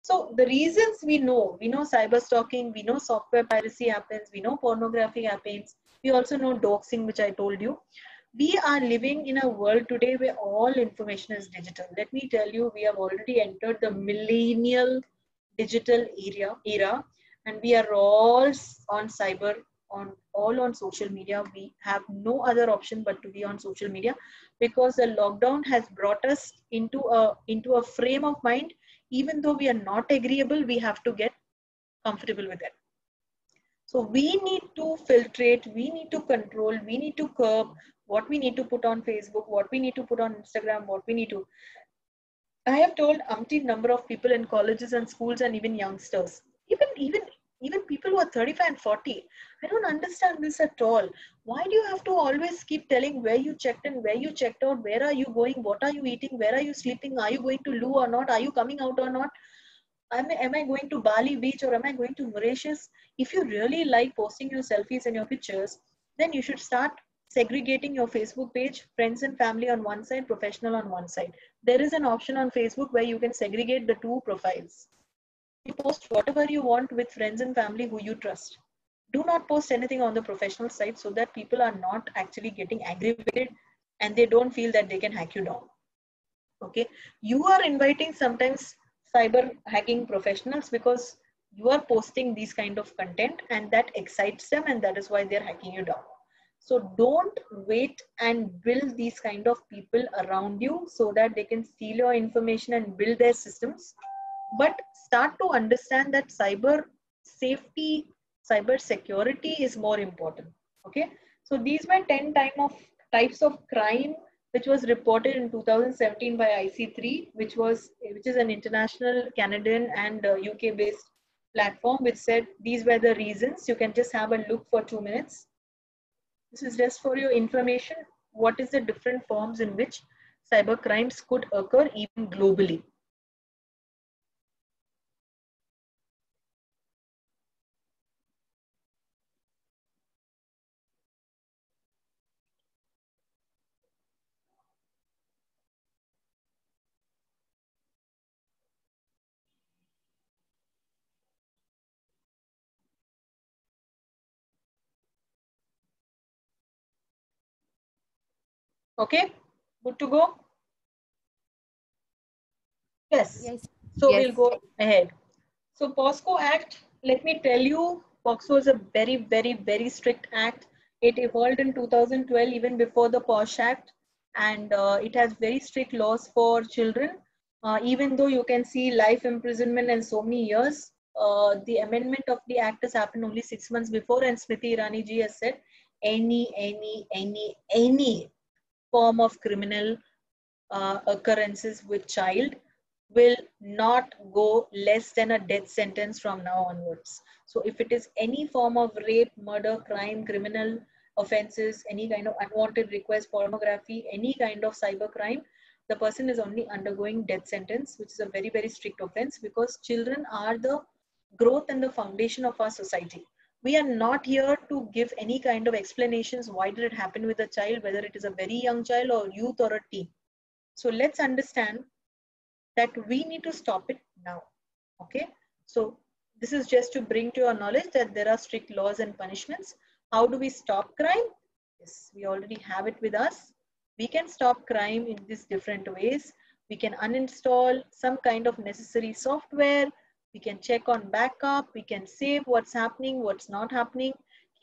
So the reasons we know cyber stalking, we know software piracy happens, we know pornography happens, we also know doxing, which I told you. We are living in a world today where all information is digital. Let me tell you, we have already entered the millennial digital era, and we are all on cyber, all on social media. We have no other option but to be on social media, because the lockdown has brought us into a frame of mind. Even though we are not agreeable, we have to get comfortable with it. So we need to filtrate, we need to control, we need to curb what we need to put on Facebook, what we need to put on Instagram, what we need to. I have told umpteen number of people in colleges and schools and even youngsters, even people who are 35 and 40. I don't understand this at all. Why do you have to always keep telling where you checked in, where you checked out, where are you going, what are you eating, where are you sleeping, are you going to loo or not, are you coming out or not? Am I going to Bali beach or am I going to Mauritius? If you really like posting your selfies and your pictures, then you should start segregating your Facebook page, friends and family on one side, professional on one side. There is an option on Facebook where you can segregate the two profiles. You post whatever you want with friends and family who you trust. Do not post anything on the professional side, so that people are not actually getting aggravated and they don't feel that they can hack you down. Okay, you are inviting sometimes cyber hacking professionals because you are posting these kind of content and that excites them, and that is why they're hacking you down. So don't wait and build these kind of people around you so that they can steal your information and build their systems. But start to understand that cyber safety, cyber security is more important. Okay, so these were 10 types of crime which was reported in 2017 by IC3, which is an international Canadian and UK based platform, which said these were the reasons. You can just have a look for 2 minutes. This is just for your information. What is the different forms in which cyber crimes could occur even globally? Okay, good to go? Yes. Yes. So Yes. we'll go ahead. So POSCO Act, let me tell you, POSCO is a very, very, very strict act. It evolved in 2012, even before the POSH Act, and it has very strict laws for children. Even though you can see life imprisonment and so many years, the amendment of the act has happened only 6 months before, and Smriti Irani ji has said any form of criminal occurrences with child will not go less than a death sentence from now onwards. So if it is any form of rape, murder, crime, criminal offenses, any kind of unwanted request, pornography, any kind of cyber crime, the person is only undergoing death sentence, which is a very, very strict offense, because children are the growth and the foundation of our society. We are not here to give any kind of explanations why did it happen with a child, whether it is a very young child or youth or a teen. So let's understand that we need to stop it now. Okay, so this is just to bring to your knowledge that there are strict laws and punishments. How do we stop crime? Yes, we already have it with us. We can stop crime in these different ways. We can uninstall some kind of necessary software. We can check on backup. We can save what's happening, what's not happening.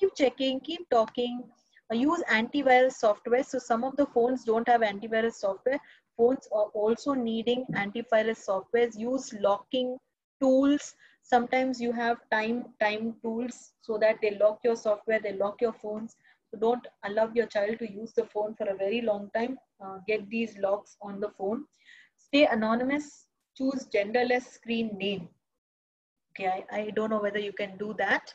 Keep checking, keep talking. Use antivirus software. So some of the phones don't have antivirus software. Phones are also needing antivirus softwares. Use locking tools. Sometimes you have time tools so that they lock your software, they lock your phones. So don't allow your child to use the phone for a very long time. Get these locks on the phone. Stay anonymous. Choose genderless screen name. Okay, I don't know whether you can do that,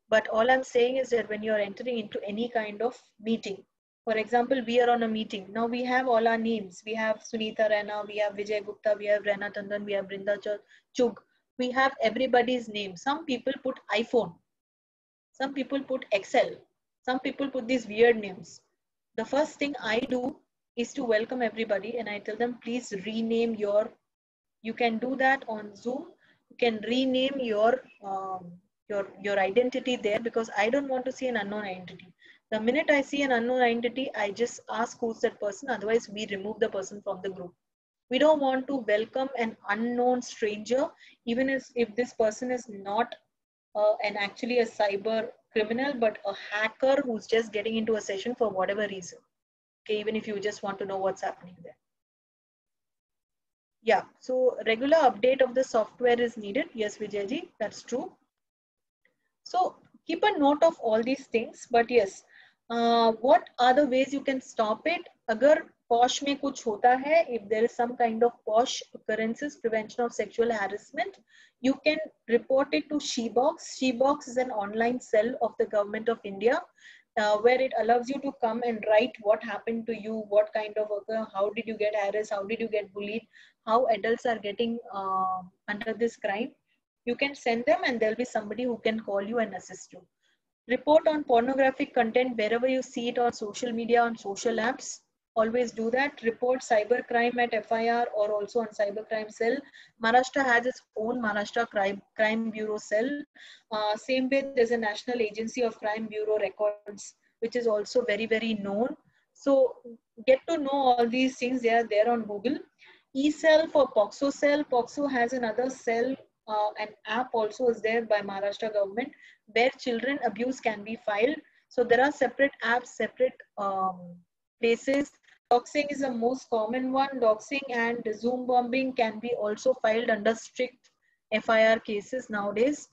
but all I'm saying is that when you're entering into any kind of meeting, for example, we are on a meeting. Now we have all our names. We have Sunita Rana, we have Vijay Gupta, we have Rena Tandon, we have Brinda Chug. We have everybody's name. Some people put iPhone. Some people put Excel. Some people put these weird names. The first thing I do is to welcome everybody and I tell them, please rename you can do that on Zoom. You can rename your identity there, because I don't want to see an unknown identity. The minute I see an unknown identity, I just ask who's that person. Otherwise, we remove the person from the group. We don't want to welcome an unknown stranger, even if this person is not actually a cyber criminal, but a hacker who's just getting into a session for whatever reason. Okay, even if you just want to know what's happening there. Yeah, so regular update of the software is needed. Yes, Vijayji, that's true. So keep a note of all these things, but yes, what are the ways you can stop it? Agar POSH mein kuch hota hai, if there is some kind of POSH occurrences, prevention of sexual harassment, you can report it to SheBox. SheBox is an online cell of the Government of India, where it allows you to come and write what happened to you, what kind of worker, how did you get harassed, how did you get bullied, how adults are getting under this crime. You can send them and there'll be somebody who can call you and assist you. Report on pornographic content wherever you see it on social media, on social apps. Always do that. Report cybercrime at FIR or also on cybercrime cell. Maharashtra has its own Maharashtra Crime Bureau cell. Same way, there's a National Agency of Crime Bureau Records, which is also very, very known. So get to know all these things. They are there on Google. eCell for POXO cell. POXO has another cell. An app also is there by Maharashtra government where children abuse can be filed. So there are separate apps, separate places. Doxing is the most common one. Doxing and Zoom bombing can be also filed under strict FIR cases nowadays.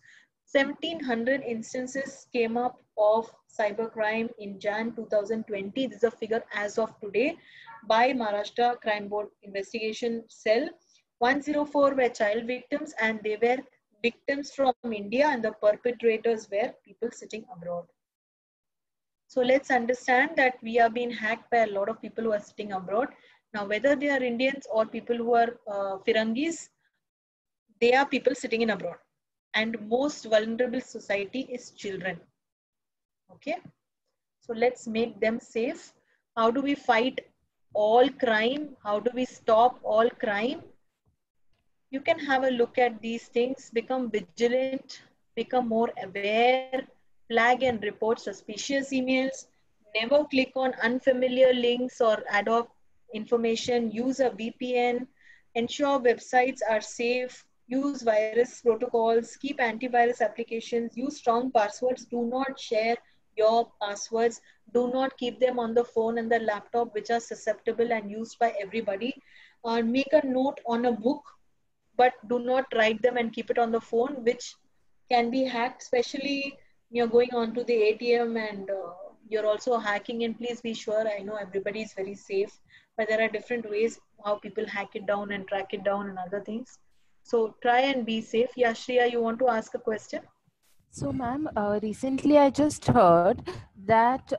1700 instances came up of cybercrime in Jan 2020. This is a figure as of today by Maharashtra Crime Board Investigation Cell. 104 were child victims and they were victims from India, and the perpetrators were people sitting abroad. So let's understand that we are being hacked by a lot of people who are sitting abroad. Now, whether they are Indians or people who are Firangis, they are people sitting in abroad. And most vulnerable society is children. Okay. So let's make them safe. How do we fight all crime? How do we stop all crime? You can have a look at these things, become vigilant, become more aware, flag and report suspicious emails, never click on unfamiliar links or ad hoc information, use a VPN, ensure websites are safe, use virus protocols, keep antivirus applications, use strong passwords, do not share your passwords, do not keep them on the phone and the laptop which are susceptible and used by everybody. Make a note on a book, but do not write them and keep it on the phone, which can be hacked, especially you're going on to the ATM and you're also hacking in. Please be sure, I know everybody is very safe, but there are different ways how people hack it down and track it down and other things. So try and be safe. Yeah, Shreya, you want to ask a question? So, ma'am, recently I just heard that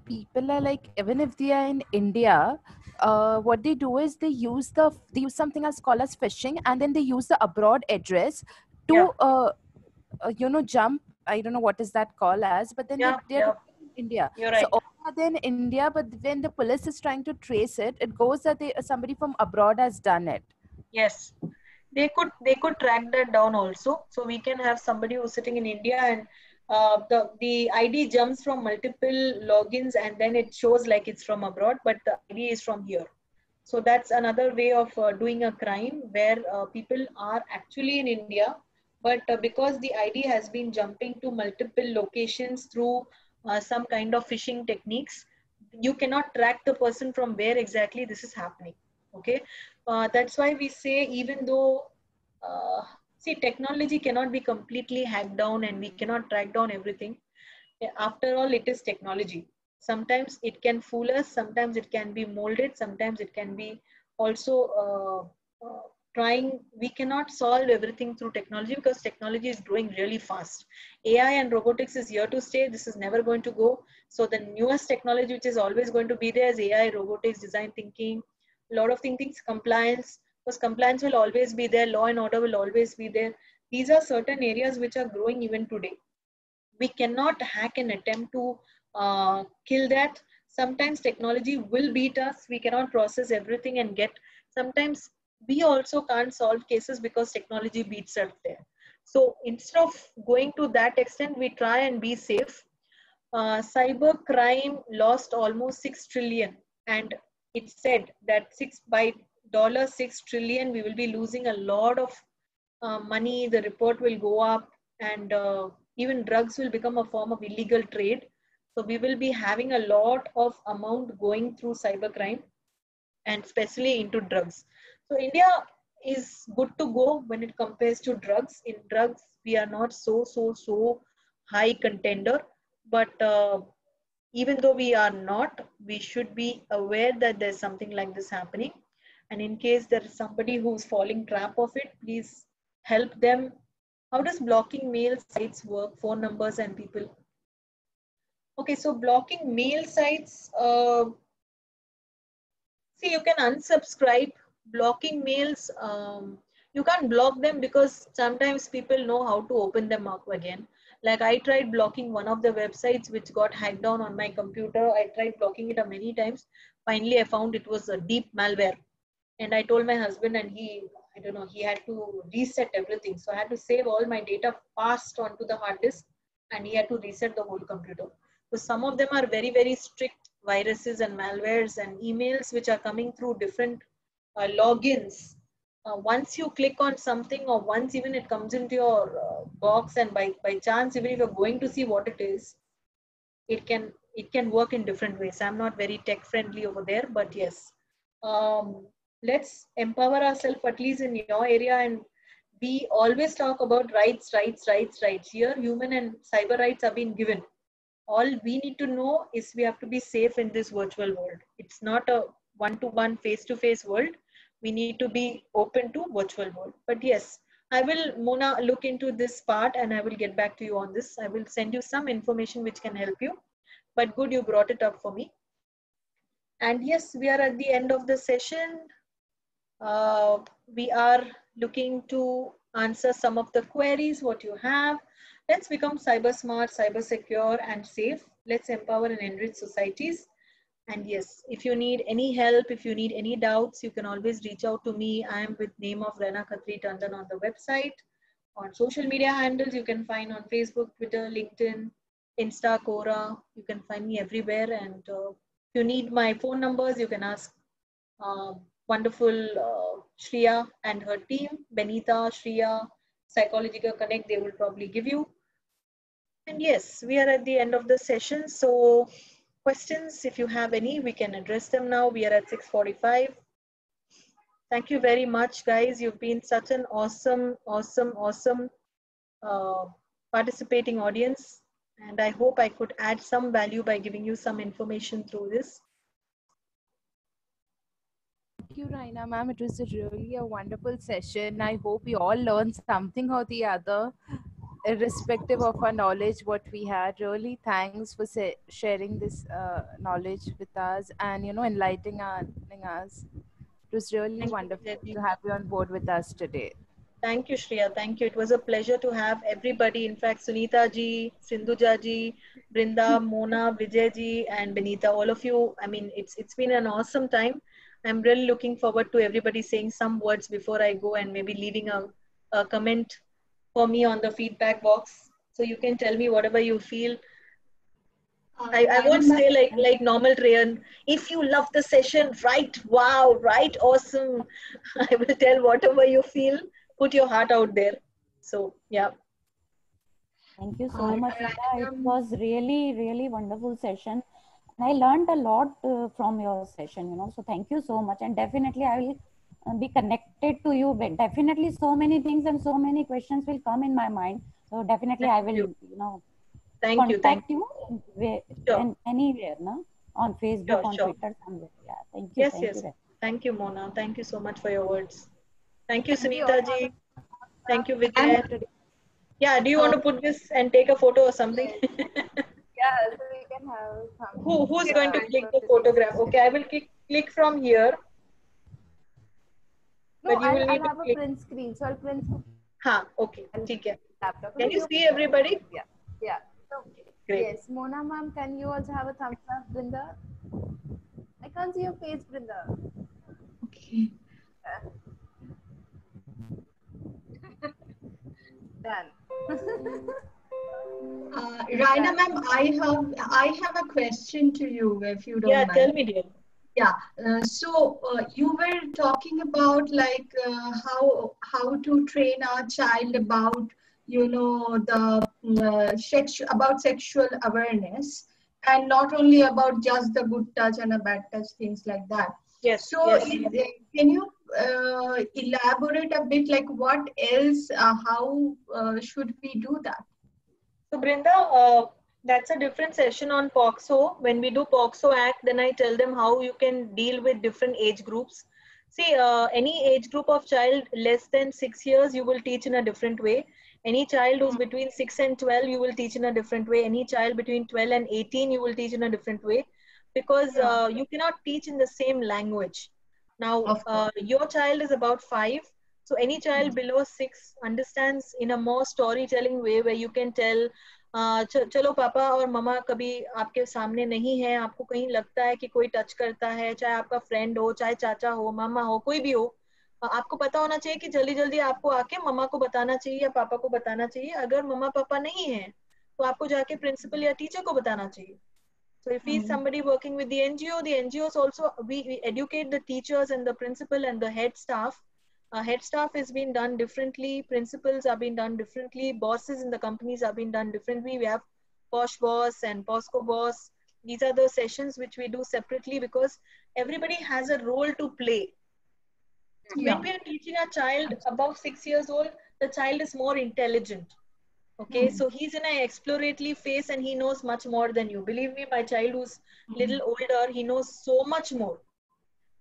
people are like, even if they are in India, what they do is they use something as called as phishing, and then they use the abroad address Yeah, to jump. I don't know what is that called as, but then they're yeah, in India. you're So right. all are they in India, but when the police is trying to trace it, it goes that somebody from abroad has done it. Yes, they could track that down also. So we can have somebody who's sitting in India, and the ID jumps from multiple logins, and then it shows like it's from abroad, but the ID is from here. So that's another way of doing a crime where people are actually in India, but because the ID has been jumping to multiple locations through some kind of phishing techniques, you cannot track the person from where exactly this is happening. Okay, that's why we say, even though see, technology cannot be completely hacked down and we cannot track down everything. After all, it is technology. Sometimes it can fool us, sometimes it can be molded, sometimes it can be also trying. We cannot solve everything through technology because technology is growing really fast. AI and robotics is here to stay. This is never going to go. So the newest technology which is always going to be there is AI, robotics, design thinking, a lot of things, compliance, because compliance will always be there, law and order will always be there. These are certain areas which are growing even today. We cannot hack and attempt to kill that. Sometimes technology will beat us. We cannot process everything and get. Sometimes we also can't solve cases because technology beats us there. So instead of going to that extent, we try and be safe. Cyber crime lost almost 6 trillion, and it said that by $6 trillion we will be losing a lot of money. The report will go up, and even drugs will become a form of illegal trade. So we will be having a lot of amount going through cybercrime, and especially into drugs. So India is good to go when it compares to drugs. In drugs, we are not so high contender, but even though we are not, we should be aware that there's something like this happening. And in case there is somebody who's falling trap of it, please help them. How does blocking mail sites work? Phone numbers and people. Okay, so blocking mail sites, see, you can unsubscribe. Blocking mails, you can't block them because sometimes people know how to open them up again. Like I tried blocking one of the websites which got hacked down on my computer. I tried blocking it many times. Finally, I found it was a deep malware. And I told my husband, and I don't know, he had to reset everything. So I had to save all my data fast onto the hard disk, and he had to reset the whole computer. So some of them are very strict viruses and malwares and emails which are coming through different logins. Once you click on something, or once even it comes into your box, and by chance, even if you're going to see what it is, it can work in different ways. I'm not very tech friendly over there, but yes, let's empower ourselves, at least in your area. And we always talk about rights. Here human and cyber rights are being given. All we need to know is we have to be safe in this virtual world. It's not a one-to-one face-to-face world. We need to be open to virtual world. But yes, I will, Mona, look into this part and I will get back to you on this. I will send you some information which can help you. But good, you brought it up for me. And yes, we are at the end of the session. We are looking to answer some of the queries what you have. Let's become cyber smart, cyber secure and safe. Let's empower and enrich societies. And yes, if you need any help, if you need any doubts, you can always reach out to me. I am with name of Raina Khatri Tandon on the website. On social media handles, you can find on Facebook, Twitter, LinkedIn, Insta, Quora. You can find me everywhere. And if you need my phone numbers, you can ask wonderful Shreya and her team, Benita, Shreya, Psychological Connect, they will probably give you. And yes, we are at the end of the session. So questions, if you have any, we can address them now. We are at 6:45. Thank you very much, guys. You've been such an awesome participating audience. And I hope I could add some value by giving you some information through this. Thank you, Raina ma'am. It was really a wonderful session. I hope we all learned something or the other. irrespective of our knowledge, what we had. Really, thanks for sharing this knowledge with us and, enlightening us. It was really Thank you, wonderful Vijay. to have you on board with us today. Thank you, Shreya. Thank you. It was a pleasure to have everybody. In fact, Sunita ji, Sindhuja ji, Brinda, Mona, Vijay ji, and Benita. All of you. I mean, it's been an awesome time. I'm really looking forward to everybody saying some words before I go and maybe leaving a comment for me on the feedback box. So you can tell me whatever you feel. I won't say like normal Trayan. If you love the session, right? Wow, right? Awesome. I will tell whatever you feel. Put your heart out there. So yeah. Thank you so much, Rita. It was really, really wonderful session. And I learned a lot from your session, so thank you so much. And definitely I will be connected to you. But definitely so many things and so many questions will come in my mind. So definitely I will, contact you anywhere, no? On Facebook, on Twitter, somewhere. Yeah, thank you. Yes. Thank you, Mona. Thank you so much for your words. Thank you, Sunita ji. Thank you, Vijay. Yeah, do you want to put this and take a photo or something? Yeah, so we can have some. Who's going to click the photograph? Okay, I will click from here. No, but you will need I'll have a print screen. So I'll print. Okay. Laptop. Can you see everybody? Yeah. Okay. Great. Yes, Mona ma'am, can you also have a thumbs up, Brinda? I can't see your face, Brinda. Okay. Done. Raina ma'am, I have a question to you, if you don't mind. Yeah, tell me, dear. Yeah. So you were talking about like how to train our child about about sexual awareness, and not only about just the good touch and a bad touch, things like that. Yes. So can you elaborate a bit, like what else? How should we do that? So Brinda, that's a different session on POXO. When we do POXO Act, then I tell them how you can deal with different age groups. See, any age group of child less than 6 years, you will teach in a different way. Any child who's between 6 and 12, you will teach in a different way. Any child between 12 and 18, you will teach in a different way. Because you cannot teach in the same language. Now, your child is about 5. So any child below 6 understands in a more storytelling way, where you can tell, चलो पापा और मम्मा कभी आपके सामने नहीं है, आपको कहीं लगता है कि कोई टच करता है, चाहे आपका फ्रेंड हो, चाहे चाचा हो, मामा हो, कोई भी हो, आपको पता होना चाहिए कि जल्दी जल्दी आपको आके मम्मा को बताना चाहिए या पापा को बताना चाहिए. अगर मम्मा पापा नहीं है तो आपको जाके प्रिंसिपल या टीचर को बताना चाहिए. So if he's somebody working with the NGOs also, we educate the teachers and the principal and the head staff. Head staff is being done differently. Principals are being done differently. Bosses in the companies are being done differently. We have Posh Boss and POSCO Boss. These are the sessions which we do separately because everybody has a role to play. When we are teaching a child above 6 years old, the child is more intelligent. Okay, so he's in an exploratory phase and he knows much more than you. Believe me, my child who's little older, he knows so much more.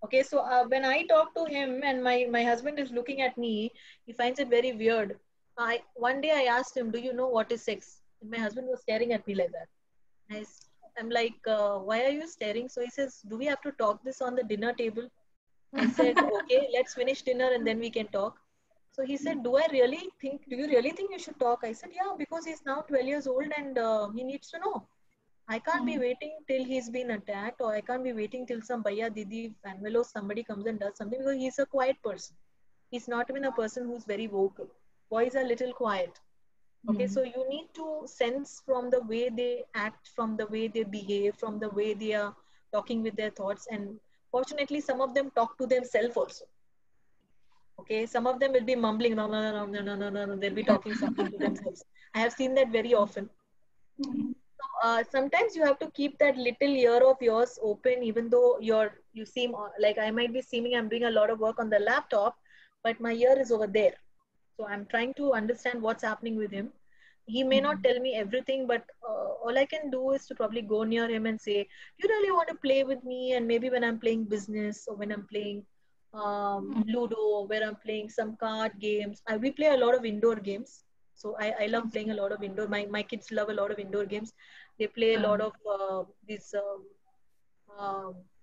Okay, so when I talk to him and my husband is looking at me, he finds it very weird. One day I asked him, do you know what is sex? And my husband was staring at me like that. I'm like, why are you staring? So he says, do we have to talk this on the dinner table? I said, okay, let's finish dinner and then we can talk. So he said, do you really think you should talk? I said, yeah, because he's now 12 years old and he needs to know. I can't be waiting till he's been attacked, or I can't be waiting till some Bhaiya, Didi, Fanvelo, somebody comes and does something, because he's a quiet person. He's not even a person who's very vocal. Boys are little quiet. Okay, so you need to sense from the way they act, from the way they behave, from the way they are talking with their thoughts. And fortunately, some of them talk to themselves also. Okay, some of them will be mumbling, no, they'll be talking something to themselves. I have seen that very often. Sometimes you have to keep that little ear of yours open, even though you seem like I might be seeming I'm doing a lot of work on the laptop, but my ear is over there. So I'm trying to understand what's happening with him. He may not tell me everything, but all I can do is to probably go near him and say, you really want to play with me? And maybe when I'm playing business, or when I'm playing Ludo, where I'm playing some card games. We play a lot of indoor games. So I love playing a lot of indoor. My kids love a lot of indoor games. They play a lot of these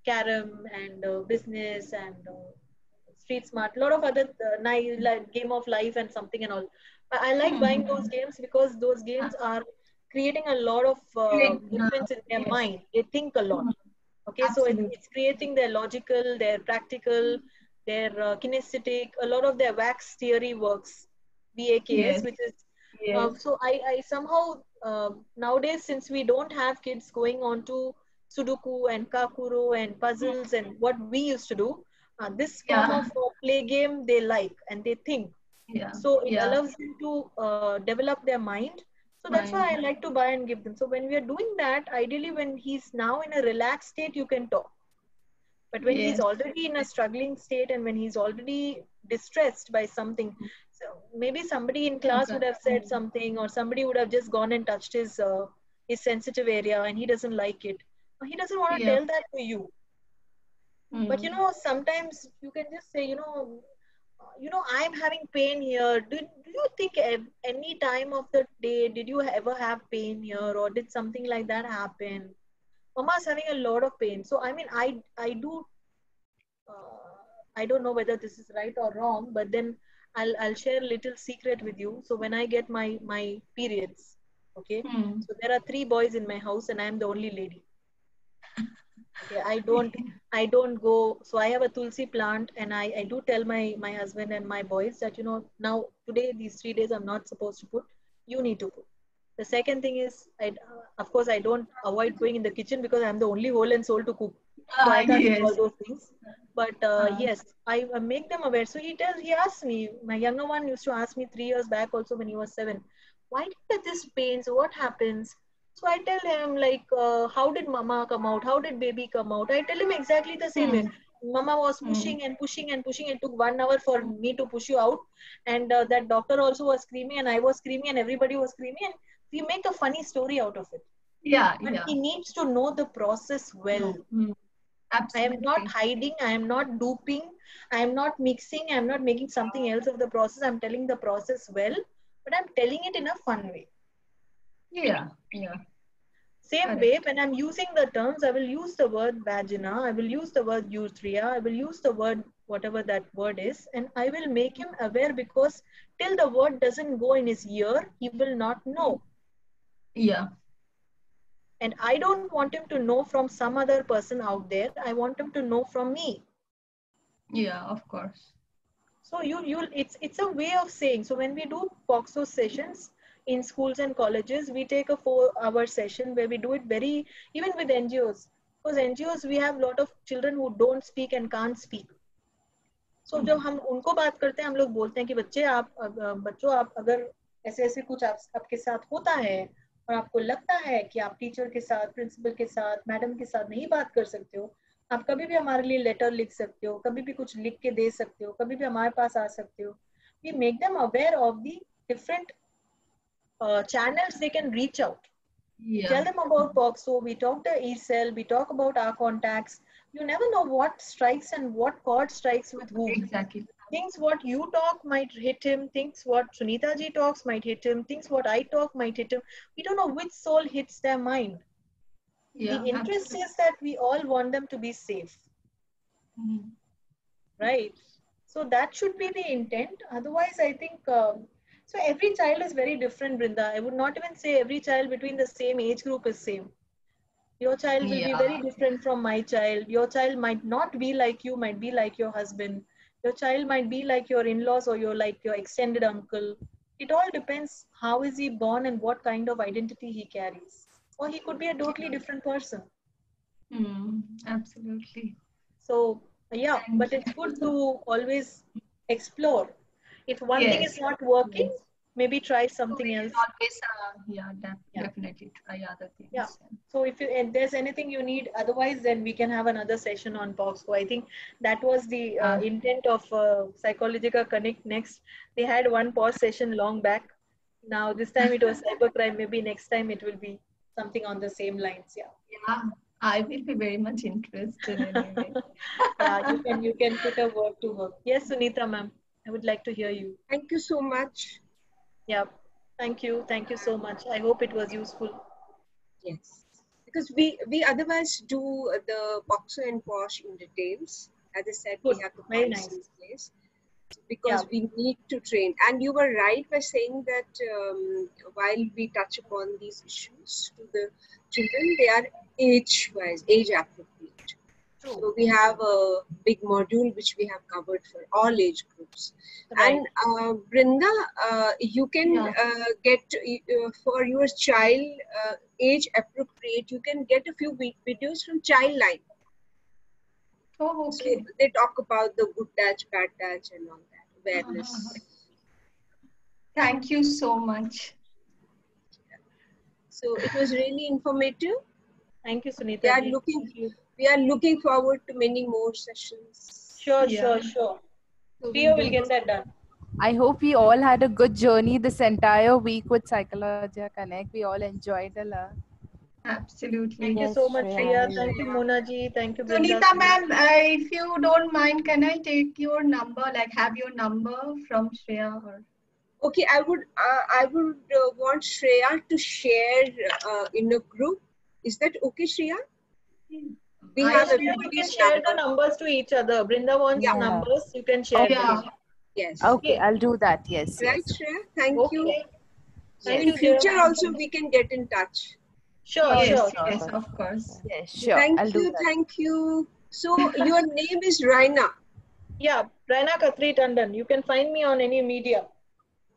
carom and business and street smart. A lot of other like game of life and something and all. I like buying those games because those games are creating a lot of difference in their mind. They think a lot. Okay, so it's creating their logical, their practical, their kinesthetic. A lot of their wax theory works, VAKS, which is so I somehow nowadays, since we don't have kids going on to Sudoku and Kakuro and puzzles and what we used to do, this form of play game they like and they think. So it allows them to develop their mind. So that's why I like to buy and give them. So when we are doing that, ideally when he's now in a relaxed state, you can talk. But when he's already in a struggling state and when he's already distressed by something, so maybe somebody in class would have said something, or somebody would have just gone and touched his sensitive area and he doesn't like it. He doesn't want to tell that to you. But you know, sometimes you can just say, you know, I'm having pain here. Do you think any time of the day did you ever have pain here, or did something like that happen? Mama's having a lot of pain. So I mean, I do. I don't know whether this is right or wrong, but then I'll share a little secret with you. So when I get my periods, okay. So there are 3 boys in my house, and I'm the only lady. Okay, I don't go. So I have a tulsi plant, and I do tell my husband and my boys that, you know, now today these 3 days I'm not supposed to put. You need to put. The second thing is, of course I don't avoid going in the kitchen because I'm the only whole and soul to cook. So I can't do all those things. But yes, I make them aware. So he asks me. My younger one used to ask me 3 years back also when he was 7. Why do you get this pain? So what happens? So I tell him like, how did mama come out? How did baby come out? I tell him exactly the same way. Mama was pushing and pushing and pushing. It took 1 hour for me to push you out. And that doctor also was screaming and I was screaming and everybody was screaming. And we make a funny story out of it. But he needs to know the process well. I am not hiding. I am not duping. I am not mixing. I am not making something else of the process. I'm telling the process well, but I'm telling it in a fun way. Same way, when I'm using the terms, I will use the word vagina, I will use the word urethra, I will use the word, whatever that word is, and I will make him aware, because till the word doesn't go in his ear, he will not know. And I don't want him to know from some other person out there. I want him to know from me. Of course. So it's a way of saying. So when we do POXO sessions in schools and colleges, we take a 4-hour session where we do it even with NGOs. Because NGOs, we have a lot of children who don't speak and can't speak. So जब हम उनको बात करते हैं, हम लोग बोलते हैं कि बच्चों आप अगर ऐसे कुछ आपके साथ होता है और आपको लगता है कि आप टीचर के साथ, प्रिंसिपल के साथ, मैडम के साथ नहीं बात कर सकते हो, आप कभी भी हमारे लिए लेटर लिख सकते हो, कभी भी कुछ लिख के दे सकते हो, कभी भी हमारे पास आ सकते हो. We make them aware of the different channels they can reach out. Tell them about POXO. We talk the e-cell. We talk about our contacts. You never know what strikes and what chord strikes with whom. Exactly. Things what you talk might hit him. Things what Sunita ji talks might hit him. Things what I talk might hit him. We don't know which soul hits their mind. The interest is that we all want them to be safe. Right? So that should be the intent. Otherwise, I think, so every child is very different, Brinda. I would not even say every child between the same age group is same. Your child will be very different from my child. Your child might not be like you, might be like your husband. Your child might be like your in-laws or your extended uncle. It all depends how is he born and what kind of identity he carries. Or he could be a totally different person. Absolutely. So, yeah, but it's good to always explore. If one thing is not working, maybe try something else. Always, definitely try other things. Yeah. So if there's anything you need, otherwise then we can have another session on POXO. I think that was the intent of Psychologica Connect Next. They had one pause session long back. Now this time it was cybercrime. Maybe next time it will be something on the same lines. Yeah, I will be very much interested anyway. Yeah, you can put a word to her. Yes, Sunita ma'am, I would like to hear you. Thank you so much. Yeah. Thank you. Thank you so much. I hope it was useful. Yes, because we otherwise do the boxer and posh in details. As I said, Good. we have the Very policy nice. in place because we need to train. And you were right by saying that while we touch upon these issues to the children, they are age-wise, age appropriate. True. So we have a big module which we have covered for all age groups. Right. And Brinda, you can get for your child age appropriate, you can get a few videos from Childline. Oh, okay. So they talk about the good touch, bad touch, and all that awareness. Thank you so much. So it was really informative. Thank you, Sunita. We are looking forward to many more sessions. Sure. So Priya will get that done. I hope we all had a good journey this entire week with Psychology Connect. We all enjoyed a lot. Absolutely. Thank you so much, Priya. Thank you, Monaji. Thank you, Brinda. Sunita ma'am, if you don't mind, can I take your number, like have your number from Shreya? Or... Okay, I would want Shreya to share in a group. Is that okay, Shreya? We have you can share the numbers to each other. Brinda wants numbers. You can share them. Yes. Okay, I'll do that. Yes. Right, yes. Shreya? Thank you. Thank In you, future dear. also we can get in touch. Sure. Yes, of course. Yes, sure. Thank you. So your name is Raina. Yeah, Raina Khatri Tandon. You can find me on any media.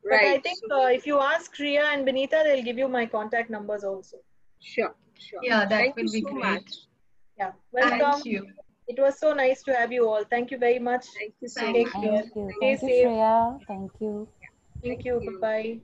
Right. But I think if you ask Shreya and Benita, they'll give you my contact numbers also. Sure. Yeah, that Thank will you be so great. much. Yeah, welcome. Thank you. It was so nice to have you all. Thank you very much. Thank you so Take much. care. Thank you. Stay Thank you, safe. Shreya. Thank you. Thank you. Bye-bye.